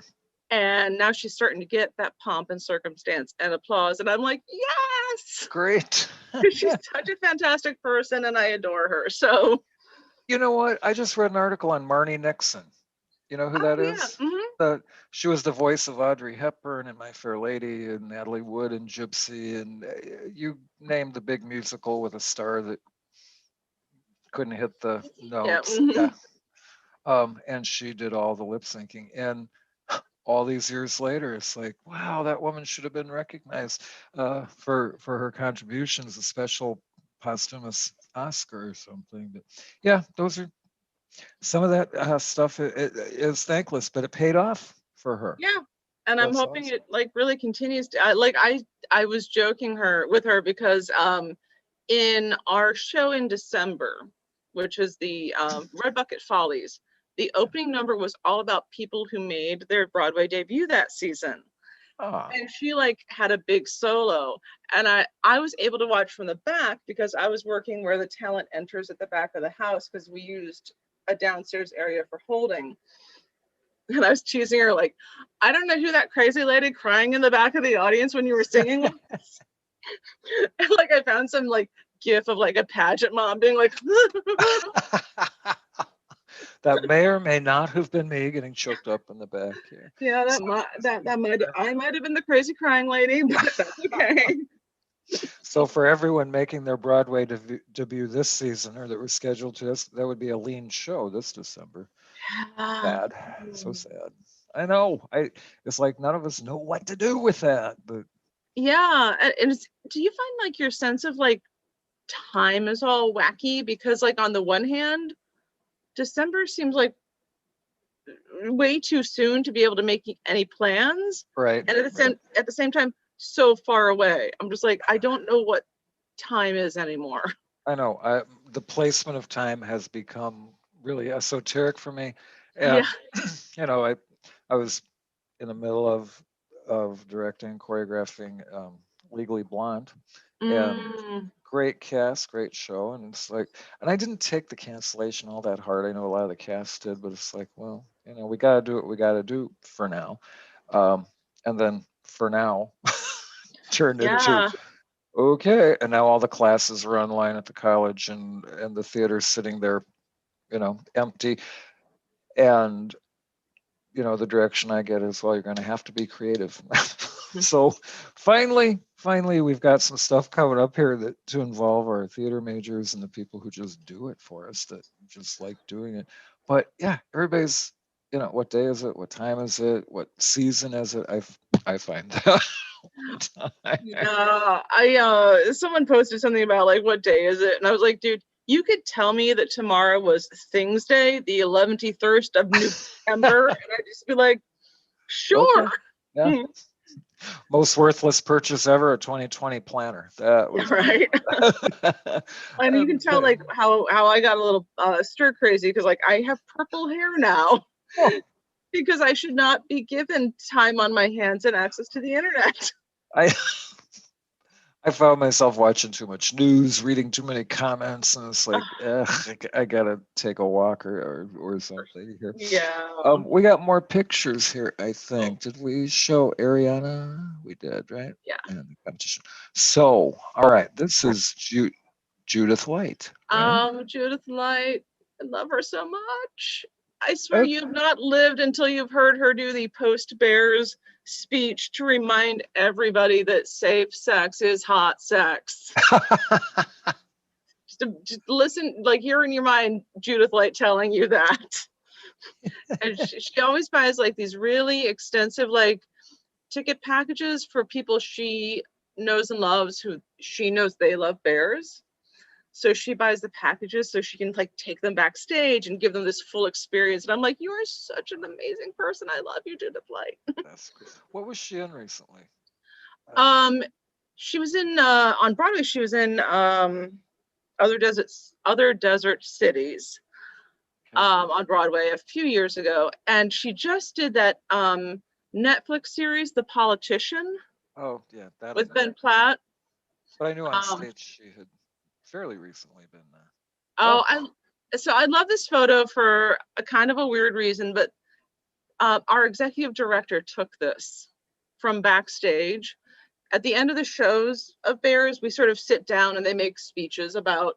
And now she's starting to get that pomp and circumstance and applause. And I'm like, yes! Great. She's such a fantastic person and I adore her. So. You know what? I just read an article on Marnie Nixon. You know who that is? Mm-hmm. She was the voice of Audrey Hepburn in My Fair Lady and Natalie Wood in Gypsy. And you named the big musical with a star that couldn't hit the notes. Yeah. And she did all the lip syncing. And all these years later, it's like, wow, that woman should have been recognized for her contributions, a special posthumous Oscar or something. But yeah, those are some of that stuff. It is thankless, but it paid off for her. Yeah, and I'm hoping it really continues to. I was joking with her because in our show in December, which is the Red Bucket Follies, the opening number was all about people who made their Broadway debut that season. And she had a big solo, and I was able to watch from the back because I was working where the talent enters at the back of the house because we used a downstairs area for holding. And I was teasing her I don't know who that crazy lady crying in the back of the audience when you were singing was. And I found some gif of a pageant mom being that may or may not have been me getting choked up in the back here. Yeah, I might have been the crazy crying lady, but that's okay. So for everyone making their Broadway debut this season, or that were scheduled to this, that would be a lean show this December. Sad. So sad. I know. It's like none of us know what to do with that. But yeah, and do you find your sense of time is all wacky? Because on the one hand, December seems way too soon to be able to make any plans. Right. And at the same time, so far away. I'm just I don't know what time is anymore. I know. The placement of time has become really esoteric for me. And I was in the middle of directing, choreographing Legally Blonde, and great cast, great show, and it's and I didn't take the cancellation all that hard. I know a lot of the cast did, but it's well, we got to do what we got to do for now, and then for now turned into okay, and now all the classes are online at the college, and the theater's sitting there, empty, and the direction I get is, well, you're going to have to be creative. So finally, we've got some stuff coming up here to involve our theater majors and the people who just do it for us, that just like doing it. But yeah, everybody's, what day is it? What time is it? What season is it? I find that. Yeah, someone posted something about what day is it, and I was like, dude, you could tell me that tomorrow was Things Day, the 11th of November, and I'd just be like, sure. Okay. Yeah. Most worthless purchase ever, a 2020 planner. That was right. And you can tell how I got a little stir crazy because I have purple hair now. Oh. because I should not be given time on my hands and access to the internet. I I found myself watching too much news, reading too many comments, and it's like, I gotta take a walk or something here. Yeah. We got more pictures here, I think. Did we show Ariana? We did, right? Yeah. And the competition. So, all right, this is Judith White, right? Judith Light, I love her so much. I swear Oh. you've not lived until you've heard her do the post Bears speech to remind everybody that safe sex is hot sex. Just listen, like hear in your mind Judith Light telling you that. And she always buys like these really extensive like ticket packages for people she knows and loves who she knows they love bears. So she buys the packages so she can like take them backstage and give them this full experience. And I'm like, you are such an amazing person. I love you, Judith Light. That's cool. What was she in recently? She was in on Broadway. She was in Other Desert Cities on Broadway a few years ago, and she just did that Netflix series, The Politician. Oh yeah, that with Ben Platt. But I knew on stage she had fairly recently been there. I love this photo for a kind of a weird reason, but our executive director took this from backstage. At the end of the shows of Bears, we sort of sit down and they make speeches about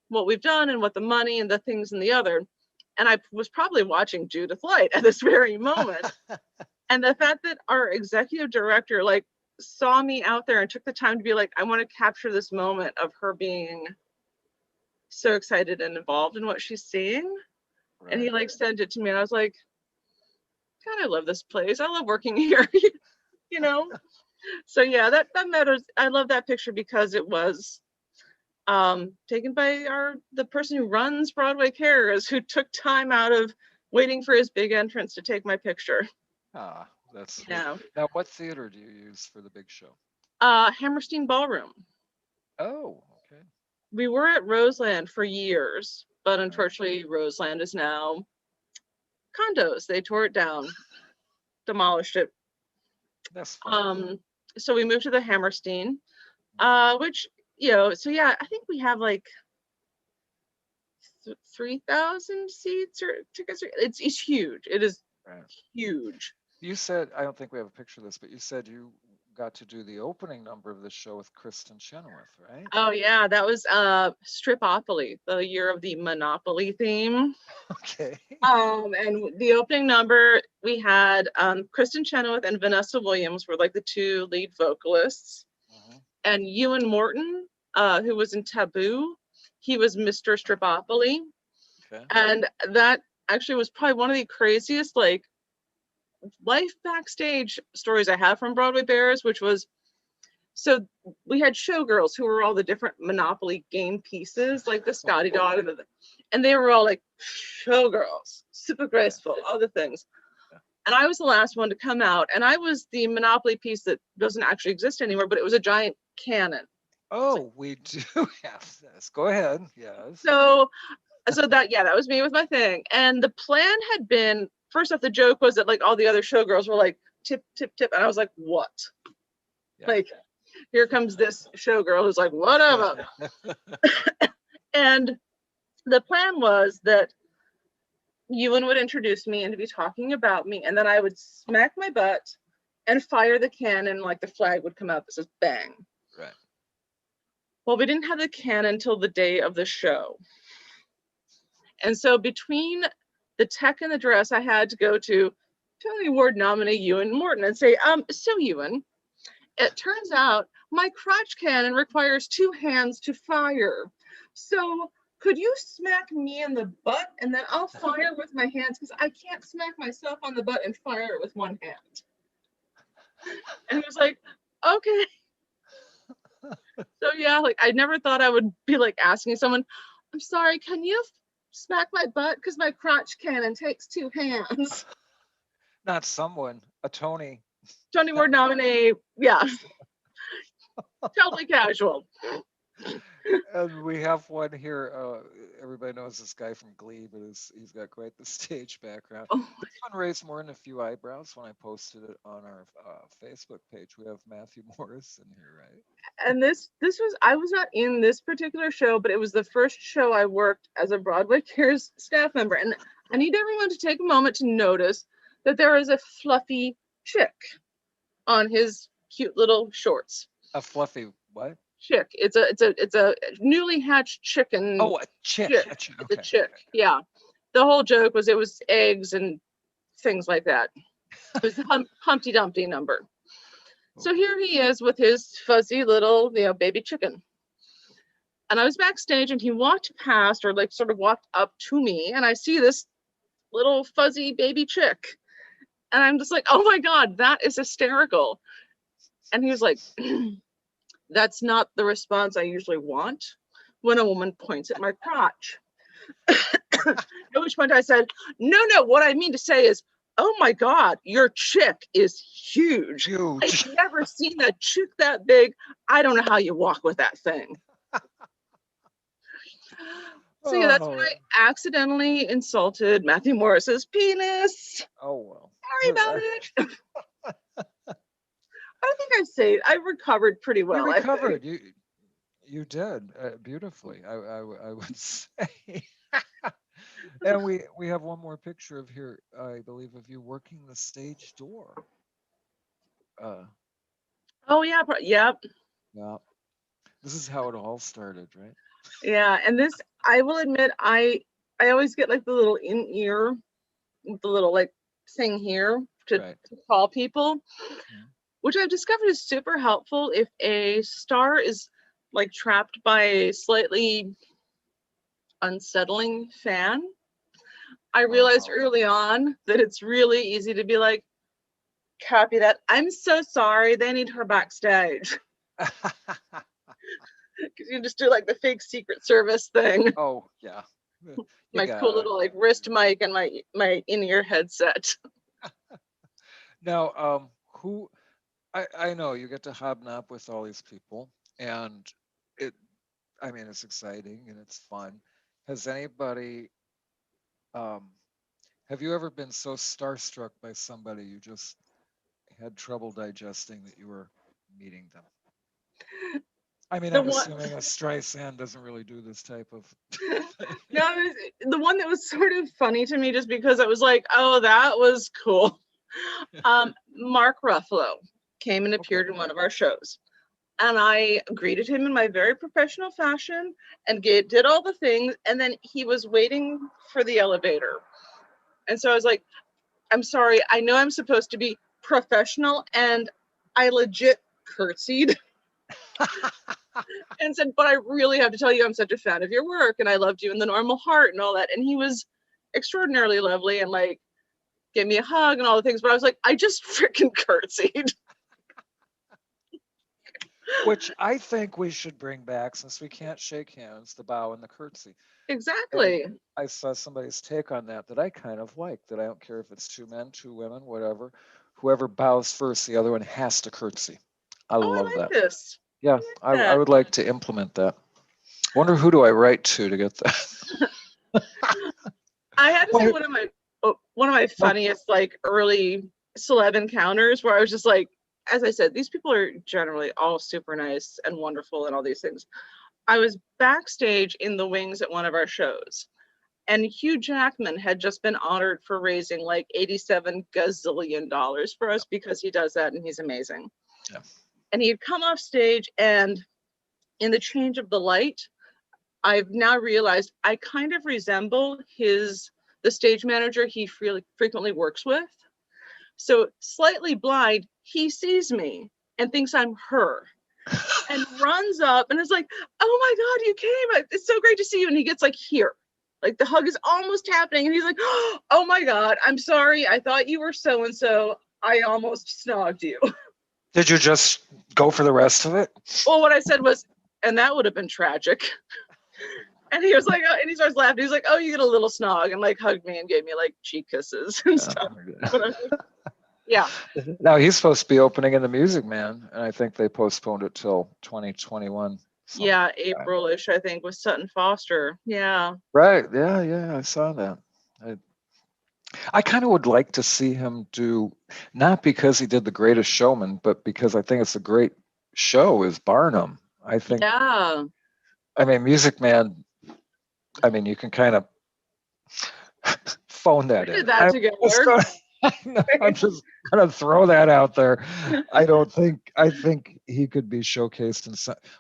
what we've done and what the money and the things and the other. And I was probably watching Judith Light at this very moment. And the fact that our executive director like saw me out there and took the time to be like, I want to capture this moment of her being so excited and involved in what she's seeing. Right. And he like sent it to me and I was like, God, I love this place. I love working here, you know? So yeah, that matters. I love that picture because it was taken by the person who runs Broadway Cares, who took time out of waiting for his big entrance to take my picture. That's now what theater do you use for the big show? Hammerstein Ballroom. Oh, okay. We were at Roseland for years, but unfortunately Roseland is now condos. They tore it down, demolished it. That's fun. So we moved to the Hammerstein, which, so yeah, I think we have like 3,000 seats or tickets. It's huge. It is huge. You said, I don't think we have a picture of this, but you said you got to do the opening number of the show with Kristin Chenoweth, right? Oh yeah, that was Stripopoly, the year of the Monopoly theme. Okay. And the opening number, we had Kristin Chenoweth and Vanessa Williams were like the two lead vocalists. And Ewan Morton, who was in Taboo, he was Mr. Stripopoly. Okay. And that actually was probably one of the craziest like life backstage stories I have from Broadway Bears, which was, so we had showgirls who were all the different Monopoly game pieces, like the Scotty dog, and they were all like showgirls, super graceful, all the things. And I was the last one to come out, and I was the Monopoly piece that doesn't actually exist anymore, but it was a giant cannon. Oh, we do have this. Go ahead. Yes. So that was me with my thing. And the plan had been, first off, the joke was that like all the other showgirls were like tip, tip, tip. And I was like, what? Yeah. Like, here comes this showgirl who's like, whatever. And the plan was that Ewan would introduce me and to be talking about me. And then I would smack my butt and fire the cannon, like the flag would come out that says bang. Right. Well, we didn't have the cannon until the day of the show. And so between the tech and the dress, I had to go to Tony Award nominee Ewan Morton and say, so Ewan, it turns out my crotch cannon requires 2 hands to fire. So could you smack me in the butt and then I'll fire with my hands because I can't smack myself on the butt and fire it with 1 hand. And he was like, okay. So yeah, like I never thought I would be like asking someone, I'm sorry, can you smack my butt because my crotch cannon takes 2 hands. Not someone, a Tony Award nominee, yeah. Totally casual. And we have one here. Everybody knows this guy from Glee, but he's got quite the stage background. Oh, This one raised more than a few eyebrows when I posted it on our Facebook page. We have Matthew Morrison here, right? and this was, I was not in this particular show, but it was the first show I worked as a Broadway Cares staff member. And I need everyone to take a moment to notice that there is a fluffy chick on his cute little shorts. A fluffy what? Chick. It's a newly hatched chicken. Oh, a chick. Chick. A chick. It's a Okay. chick. Yeah. The whole joke was it was eggs and things like that. It was the Humpty Dumpty number. So here he is with his fuzzy little, baby chicken. And I was backstage and he walked past, or like sort of walked up to me, and I see this little fuzzy baby chick. And I'm just like, oh my God, that is hysterical. And he was like, that's not the response I usually want when a woman points at my crotch. At which point I said, no, what I mean to say is, oh my God, your chick is huge. Huge. I've never seen a chick that big. I don't know how you walk with that thing. So yeah, that's when I accidentally insulted Matthew Morris's penis. Oh well. Sorry about it. I think I recovered pretty well. You recovered. You did beautifully. I would say. And we have one more picture of here, I believe, of you working the stage door. Oh yeah, yep. Yeah. This is how it all started, right? Yeah, and this, I will admit, I always get like the little in-ear, the little like thing here to call people, which I've discovered is super helpful if a star is like trapped by a slightly unsettling fan. I realized early on that it's really easy to be like, copy that. I'm so sorry, they need her backstage. Because you just do like the fake Secret Service thing. Oh yeah. My cool little like wrist mic and my in-ear headset. Now, I know you get to hobnob with all these people, and it's exciting and it's fun. Has anybody, have you ever been so starstruck by somebody you just had trouble digesting that you were meeting them? I'm assuming a Streisand doesn't really do this type of. No, the one that was sort of funny to me just because it was like, oh, that was cool. Mark Ruffalo came and appeared in one of our shows. And I greeted him in my very professional fashion and did all the things. And then he was waiting for the elevator. And so I was like, I'm sorry, I know I'm supposed to be professional. And I legit curtsied. And said, but I really have to tell you, I'm such a fan of your work and I loved you in The Normal Heart and all that. And he was extraordinarily lovely and like gave me a hug and all the things. But I was like, I just freaking curtsied. Which I think we should bring back, since we can't shake hands, the bow and the curtsy. Exactly. And I saw somebody's take on that I kind of like, that I don't care if it's two men, two women, whatever. Whoever bows first, the other one has to curtsy. I love that. This. Yeah, I would like to implement that. Wonder who do I write to get that? I had to say one of my funniest like early celeb encounters where I was just like, as I said, these people are generally all super nice and wonderful and all these things. I was backstage in the wings at one of our shows, and Hugh Jackman had just been honored for raising like $87 gazillion for us because he does that and he's amazing. Yeah. And he had come off stage, and in the change of the light, I've now realized I kind of resemble the stage manager he frequently works with. So slightly blind, he sees me and thinks I'm her and runs up and is like, oh my God, you came. It's so great to see you. And he gets like here, like the hug is almost happening. And he's like, oh my God, I'm sorry. I thought you were so-and-so. I almost snogged you. Did you just go for the rest of it? Well, what I said was, and that would have been tragic. And he was like, oh, and he starts laughing. He's like, oh, you get a little snog, and like hugged me and gave me like cheek kisses and stuff. Yeah. Now he's supposed to be opening in The Music Man, and I think they postponed it till 2021. Yeah, April-ish, I think, with Sutton Foster. Yeah. Right. Yeah. I saw that. I kind of would like to see him do, not because he did The Greatest Showman, but because I think it's a great show, is Barnum. I think, Yeah. I mean, Music Man, I mean, you can kind of phone that We in. did that together. I'm just gonna throw that out there. I think he could be showcased in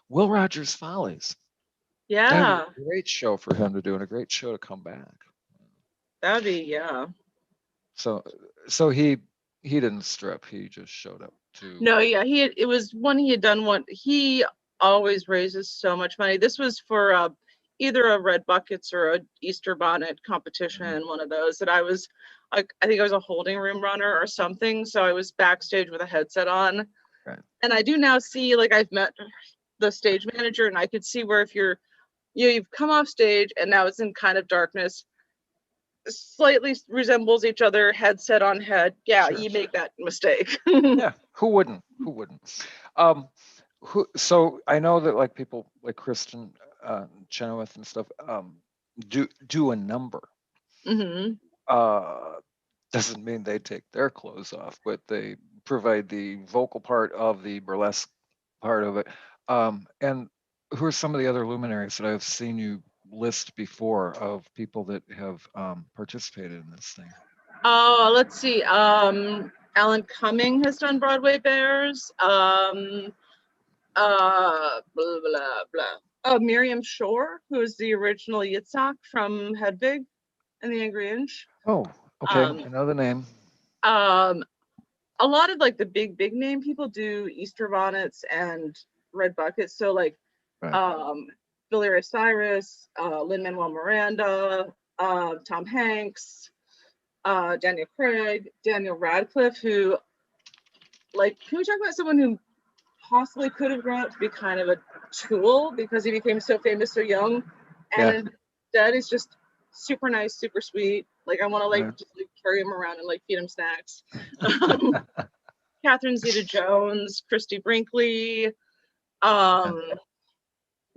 Will Rogers Follies. That would Yeah. be a great show for him to do, and a great show to come back. That'd be, yeah. So he didn't strip. He just showed up to. No, yeah, it was one he had done one. He always raises so much money. This was for either a Red Buckets or a Easter bonnet competition, one of those that I think I was a holding room runner or something. So I was backstage with a headset on. Right. And I do now see, like, I've met the stage manager, and I could see where if you've come off stage and now it's in kind of darkness, slightly resembles each other, headset on head. Yeah, Sure. you make that mistake. Yeah, who wouldn't? So I know that, like, people like Kristin, Chenoweth and stuff, do a number. Mm-hmm. Doesn't mean they take their clothes off, but they provide the vocal part of the burlesque part of it. And who are some of the other luminaries that I've seen you list before, of people that have participated in this thing? Oh, let's see. Alan Cumming has done Broadway Bears. Blah, blah, blah. Miriam Shore, who is the original Yitzhak from Hedwig and the Angry Inch. Oh, okay. I know the name. A lot of, like, the big name people do Easter bonnets and Red Buckets. So, like, Right. Billy Ray Cyrus, Lin-Manuel Miranda, Tom Hanks, Daniel Craig, Daniel Radcliffe, who, like, can we talk about someone who possibly could have grown up to be kind of a tool because he became so famous so young, and instead is just super nice, super sweet. Like, I want to just carry him around and like feed him snacks. Catherine Zeta-Jones, Christy Brinkley.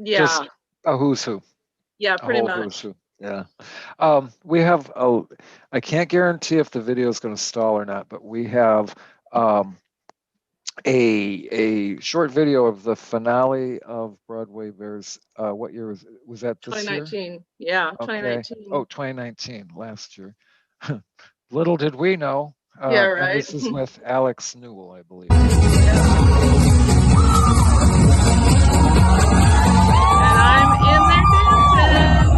Yeah. Just a who's who. Yeah, pretty much. Who's who. Yeah. We have I can't guarantee if the video is going to stall or not, but we have a short video of the finale of Broadway Bears. What year was that? This 2019. year? Yeah, Okay. 2019. Oh, 2019, last year. Little did we know. Yeah, right. This is with Alex Newell, I believe. And I'm in there dancing.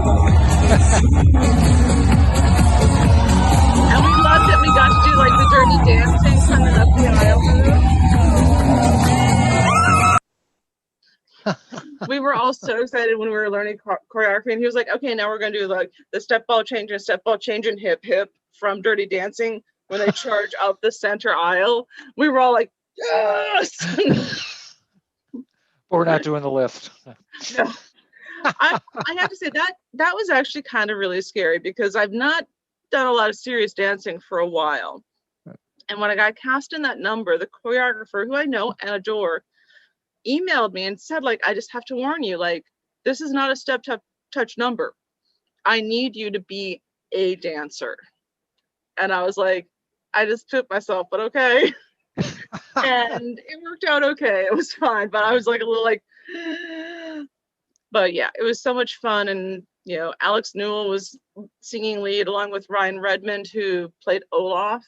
And we loved it. We got to do, like, the dirty dancing coming up the aisle. We were all so excited when we were learning choreography, and he was like, okay, now we're going to do, like, the step ball change and hip hip from Dirty Dancing when they charge up the center aisle. We were all like, yes. But we're not doing the lift. No. I have to say that was actually kind of really scary because I've not done a lot of serious dancing for a while. Right. And when I got cast in that number, the choreographer, who I know and adore, emailed me and said, like, I just have to warn you, like, this is not a step touch number. I need you to be a dancer. And I was like, I just took myself, but okay. And it worked out okay. It was fine, but I was like a little like, but yeah, it was so much fun. And, you know, Alex Newell was singing lead along with Ryan Redmond, who played Olaf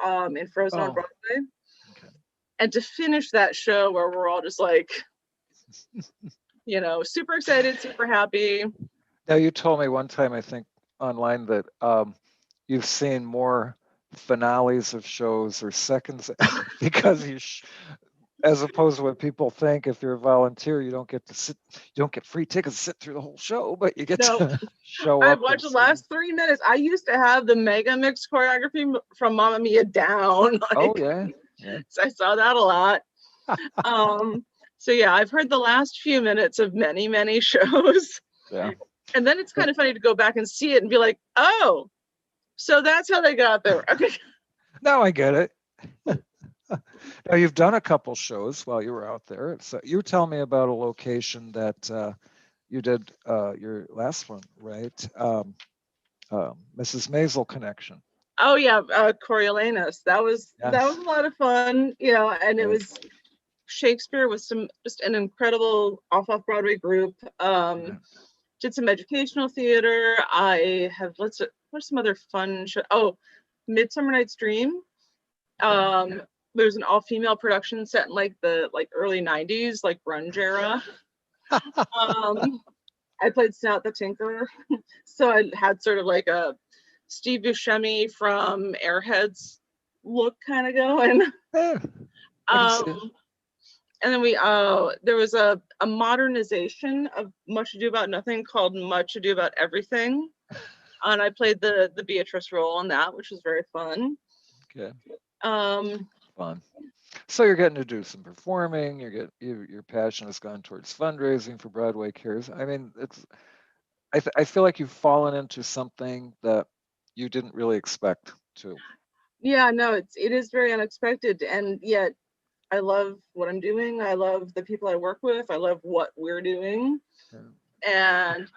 in Frozen on Broadway. Okay. And to finish that show where we're all just like, you know, super excited, super happy. Now, you told me one time, I think online, that you've seen more finales of shows or seconds because as opposed to what people think, if you're a volunteer, you don't get to sit, you don't get free tickets to sit through the whole show, but you get to show up. I watched the last 3 minutes. I used to have the mega mix choreography from Mamma Mia down. Like, oh yeah. So I saw that a lot. So yeah, I've heard the last few minutes of many shows. Yeah. And then it's kind of funny to go back and see it and be like, oh, so that's how they got there. Okay. Now I get it. Now, you've done a couple shows while you were out there. So you were telling me about a location that you did your last one, right? Mrs. Maisel connection. Oh yeah, Coriolanus. That was Yes. a lot of fun, and it Right. was Shakespeare with just an incredible off Broadway group. Right. Did some educational theater. I have what's some other fun show? Oh, Midsummer Night's Dream. There's an all-female production set in the early 90s, like grunge era. I played Snout the Tinker. So I had sort of like a Steve Buscemi from Airheads look kind of going. Yeah, I can see it. And then there was a modernization of Much Ado About Nothing called Much Ado About Everything. And I played the Beatrice role on that, which was very fun. Okay. Um, Fun. So you're getting to do some performing. Your passion has gone towards fundraising for Broadway Cares. I mean, I feel like you've fallen into something that you didn't really expect to. yeah, no, it is very unexpected, and yet I love what I'm doing. I love the people I work with. I love what we're doing. Yeah. And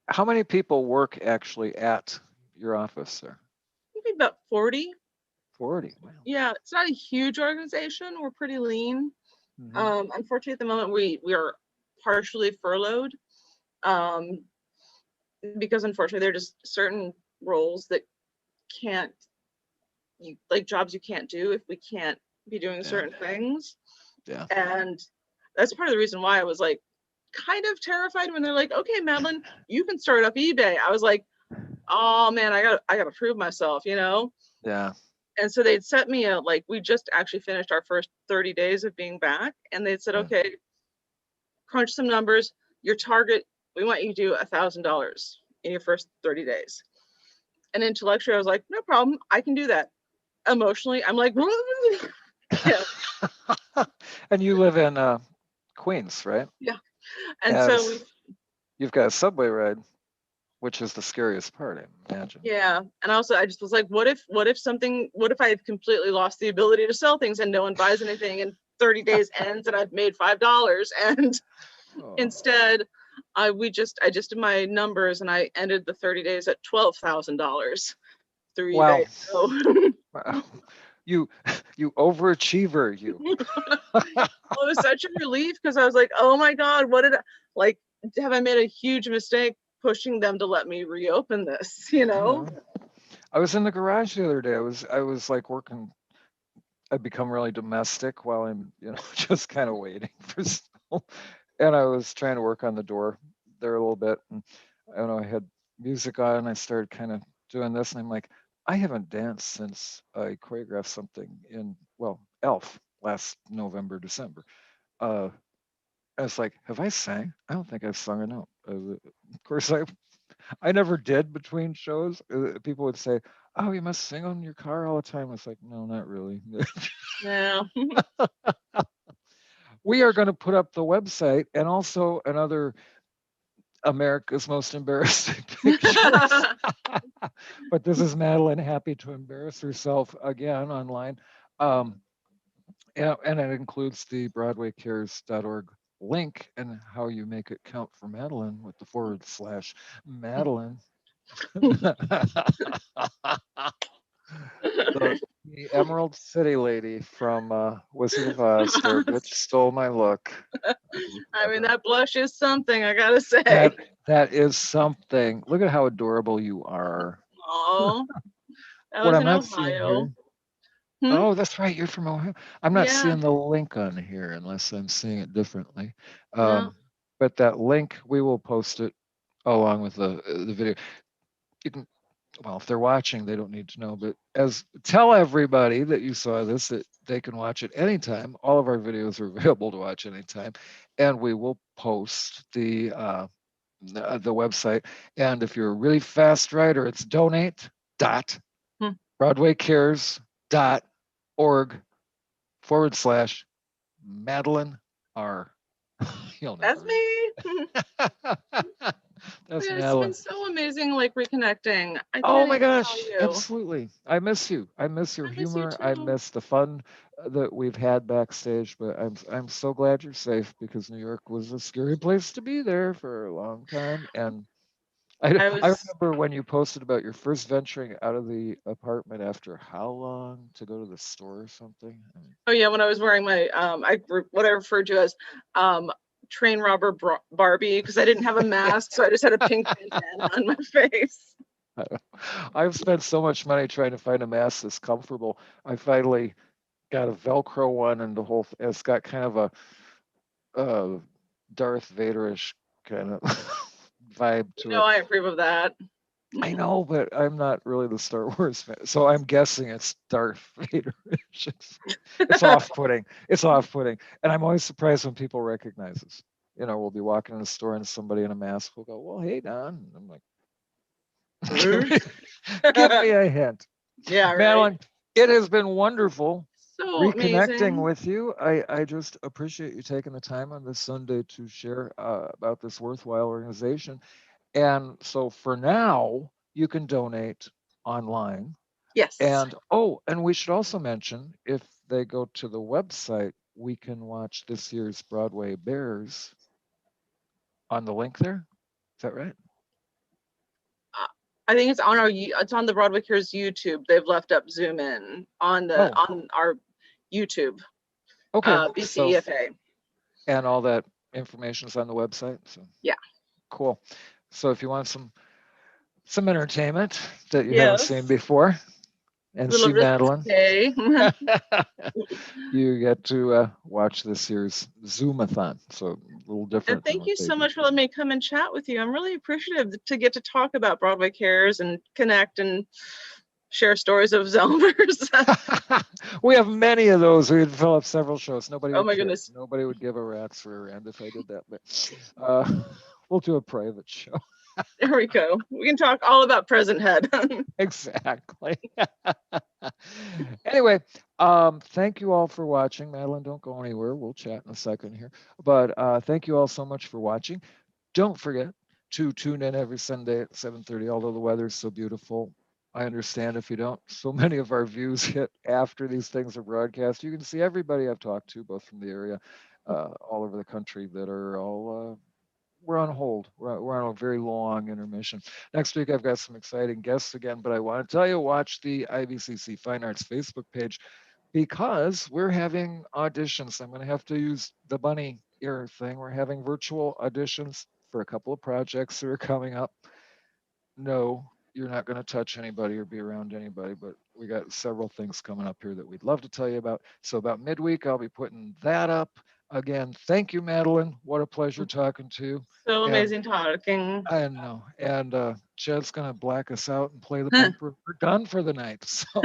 How many people work actually at your office there? maybe about 40. 40. Wow. Yeah, it's not a huge organization. We're pretty lean. Unfortunately, at the moment, we are partially furloughed, because unfortunately, there are just certain roles that can't, like jobs you can't do if we can't be doing certain things. Yeah. And that's part of the reason why I was like kind of terrified when they're like, okay, Madeline, you can start up eBay. I was like, oh man, I gotta prove myself, Yeah. And so they'd set me out, like, we just actually finished our first 30 days of being back, and they'd said, Yeah. okay, crunch some numbers, your target, we want you to do $1,000 in your first 30 days. And intellectually I was like, no problem, I can do that. Emotionally I'm like, yeah. And you live in Queens, right? Yeah. And so you've got a subway ride, which is the scariest part, I imagine. yeah. And also I just was like, what if I had completely lost the ability to sell things and no one buys anything and 30 days ends and I've made $5 and instead I just did my numbers and I ended the 30 days at $12,000 through eBay. So wow. You overachiever, you. it was such a relief because I was like, oh my God, have I made a huge mistake pushing them to let me reopen this, I was in the garage the other day. I was like working. I've become really domestic while I'm, just kind of waiting for snow. And I was trying to work on the door there a little bit. And I don't know, I had music on and I started kind of doing this. And I'm like, I haven't danced since I choreographed something in, Elf last November, December. I was like, have I sang? I don't think I've sung a note. Of course, I never did between shows. People would say, oh, you must sing on your car all the time. I was like, no, not really. Yeah. We are going to put up the website and also another America's Most Embarrassing Pictures. But this is Madeline happy to embarrass herself again online. And it includes the BroadwayCares.org link and how you make it count for Madeline with the /Madeline. The Emerald City lady from Wizard of Oz there, bitch stole my look. I mean, that blush is something, I gotta say. That is something. Look at how adorable you are. Oh, that What was I'm in not seeing Ohio. here. Oh, that's right. You're from Ohio. I'm not Yeah. seeing the link on here unless I'm seeing it differently. No. But that link, we will post it along with the video. You can, if they're watching, they don't need to know, but tell everybody that you saw this, that they can watch it anytime. All of our videos are available to watch anytime. And we will post the website. And if you're a really fast writer, it's donate.broadwaycares.org/Madeline R. That's me. That's Yeah, it's been Madeline. so amazing, like reconnecting. I Oh can't my even tell gosh, you. absolutely. I miss you. I miss your I miss you humor. I too. miss the fun that we've had backstage. But I'm so glad you're safe because New York was a scary place to be there for a long time. And I I was, remember when you posted about your first venturing out of the apartment after how long to go to the store or something. oh yeah, when I was wearing my, what I referred to as, um, train robber Barbie, because I didn't have a mask, so I just had a pink bandana on my face. I've spent so much money trying to find a mask that's comfortable. I finally got a Velcro one, and the whole it's got kind of a Darth Vaderish kind of vibe You to know, it. I approve of that. I know, but I'm not really the Star Wars fan, so I'm guessing it's Darth Vaderish. It's off-putting. It's off-putting, and I'm always surprised when people recognize us. You know, we'll be walking in a store and somebody in a mask will go, "Well, hey, Don." And I'm like, "Give me, give me a hint." Yeah, right. Madeline, it has been wonderful So reconnecting amazing. with you. I just appreciate you taking the time on this Sunday to share about this worthwhile organization. And so for now, you can donate online. Yes. And oh, and we should also mention if they go to the website, we can watch this year's Broadway Bears on the link there. Is that right? Uh, I think it's on it's on the Broadway Cares YouTube. They've left up Zoom in on Oh, our YouTube, okay. So, BCEFA. and all that information is on the website. So Yeah. cool. So if you want some entertainment that you haven't seen Yes. before and Little see Madeline, risque. you get to watch this year's Zoomathon. So a little And different than thank what you they so do. much for letting me come and chat with you. I'm really appreciative to get to talk about Broadway Cares and connect and share stories of Zelmers. We have many of those. We'd fill up several shows. Nobody Oh would my care. goodness. Nobody would give a rat's rear end if I did that. But we'll do a private show. There we go. We can talk all about present head. Exactly. Anyway, thank you all for watching. Madeline, don't go anywhere. We'll chat in a second here. But thank you all so much for watching. Don't forget to tune in every Sunday at 7:30, although the weather's so beautiful. I understand if you don't. So many of our views hit after these things are broadcast. You can see everybody I've talked to, both from the area, all over the country, that are all we're on hold. We're on a very long intermission. Next week, I've got some exciting guests again, but I want to tell you, watch the IVCC Fine Arts Facebook page because we're having auditions. I'm going to have to use the bunny ear thing. We're having virtual auditions for a couple of projects that are coming up. No, you're not going to touch anybody or be around anybody, but we got several things coming up here that we'd love to tell you about. So about midweek, I'll be putting that up. Again, thank you, Madeline. What a pleasure talking to you. So And amazing talking. I know. And Chad's going to black us out and play the bumper. We're done for the night. So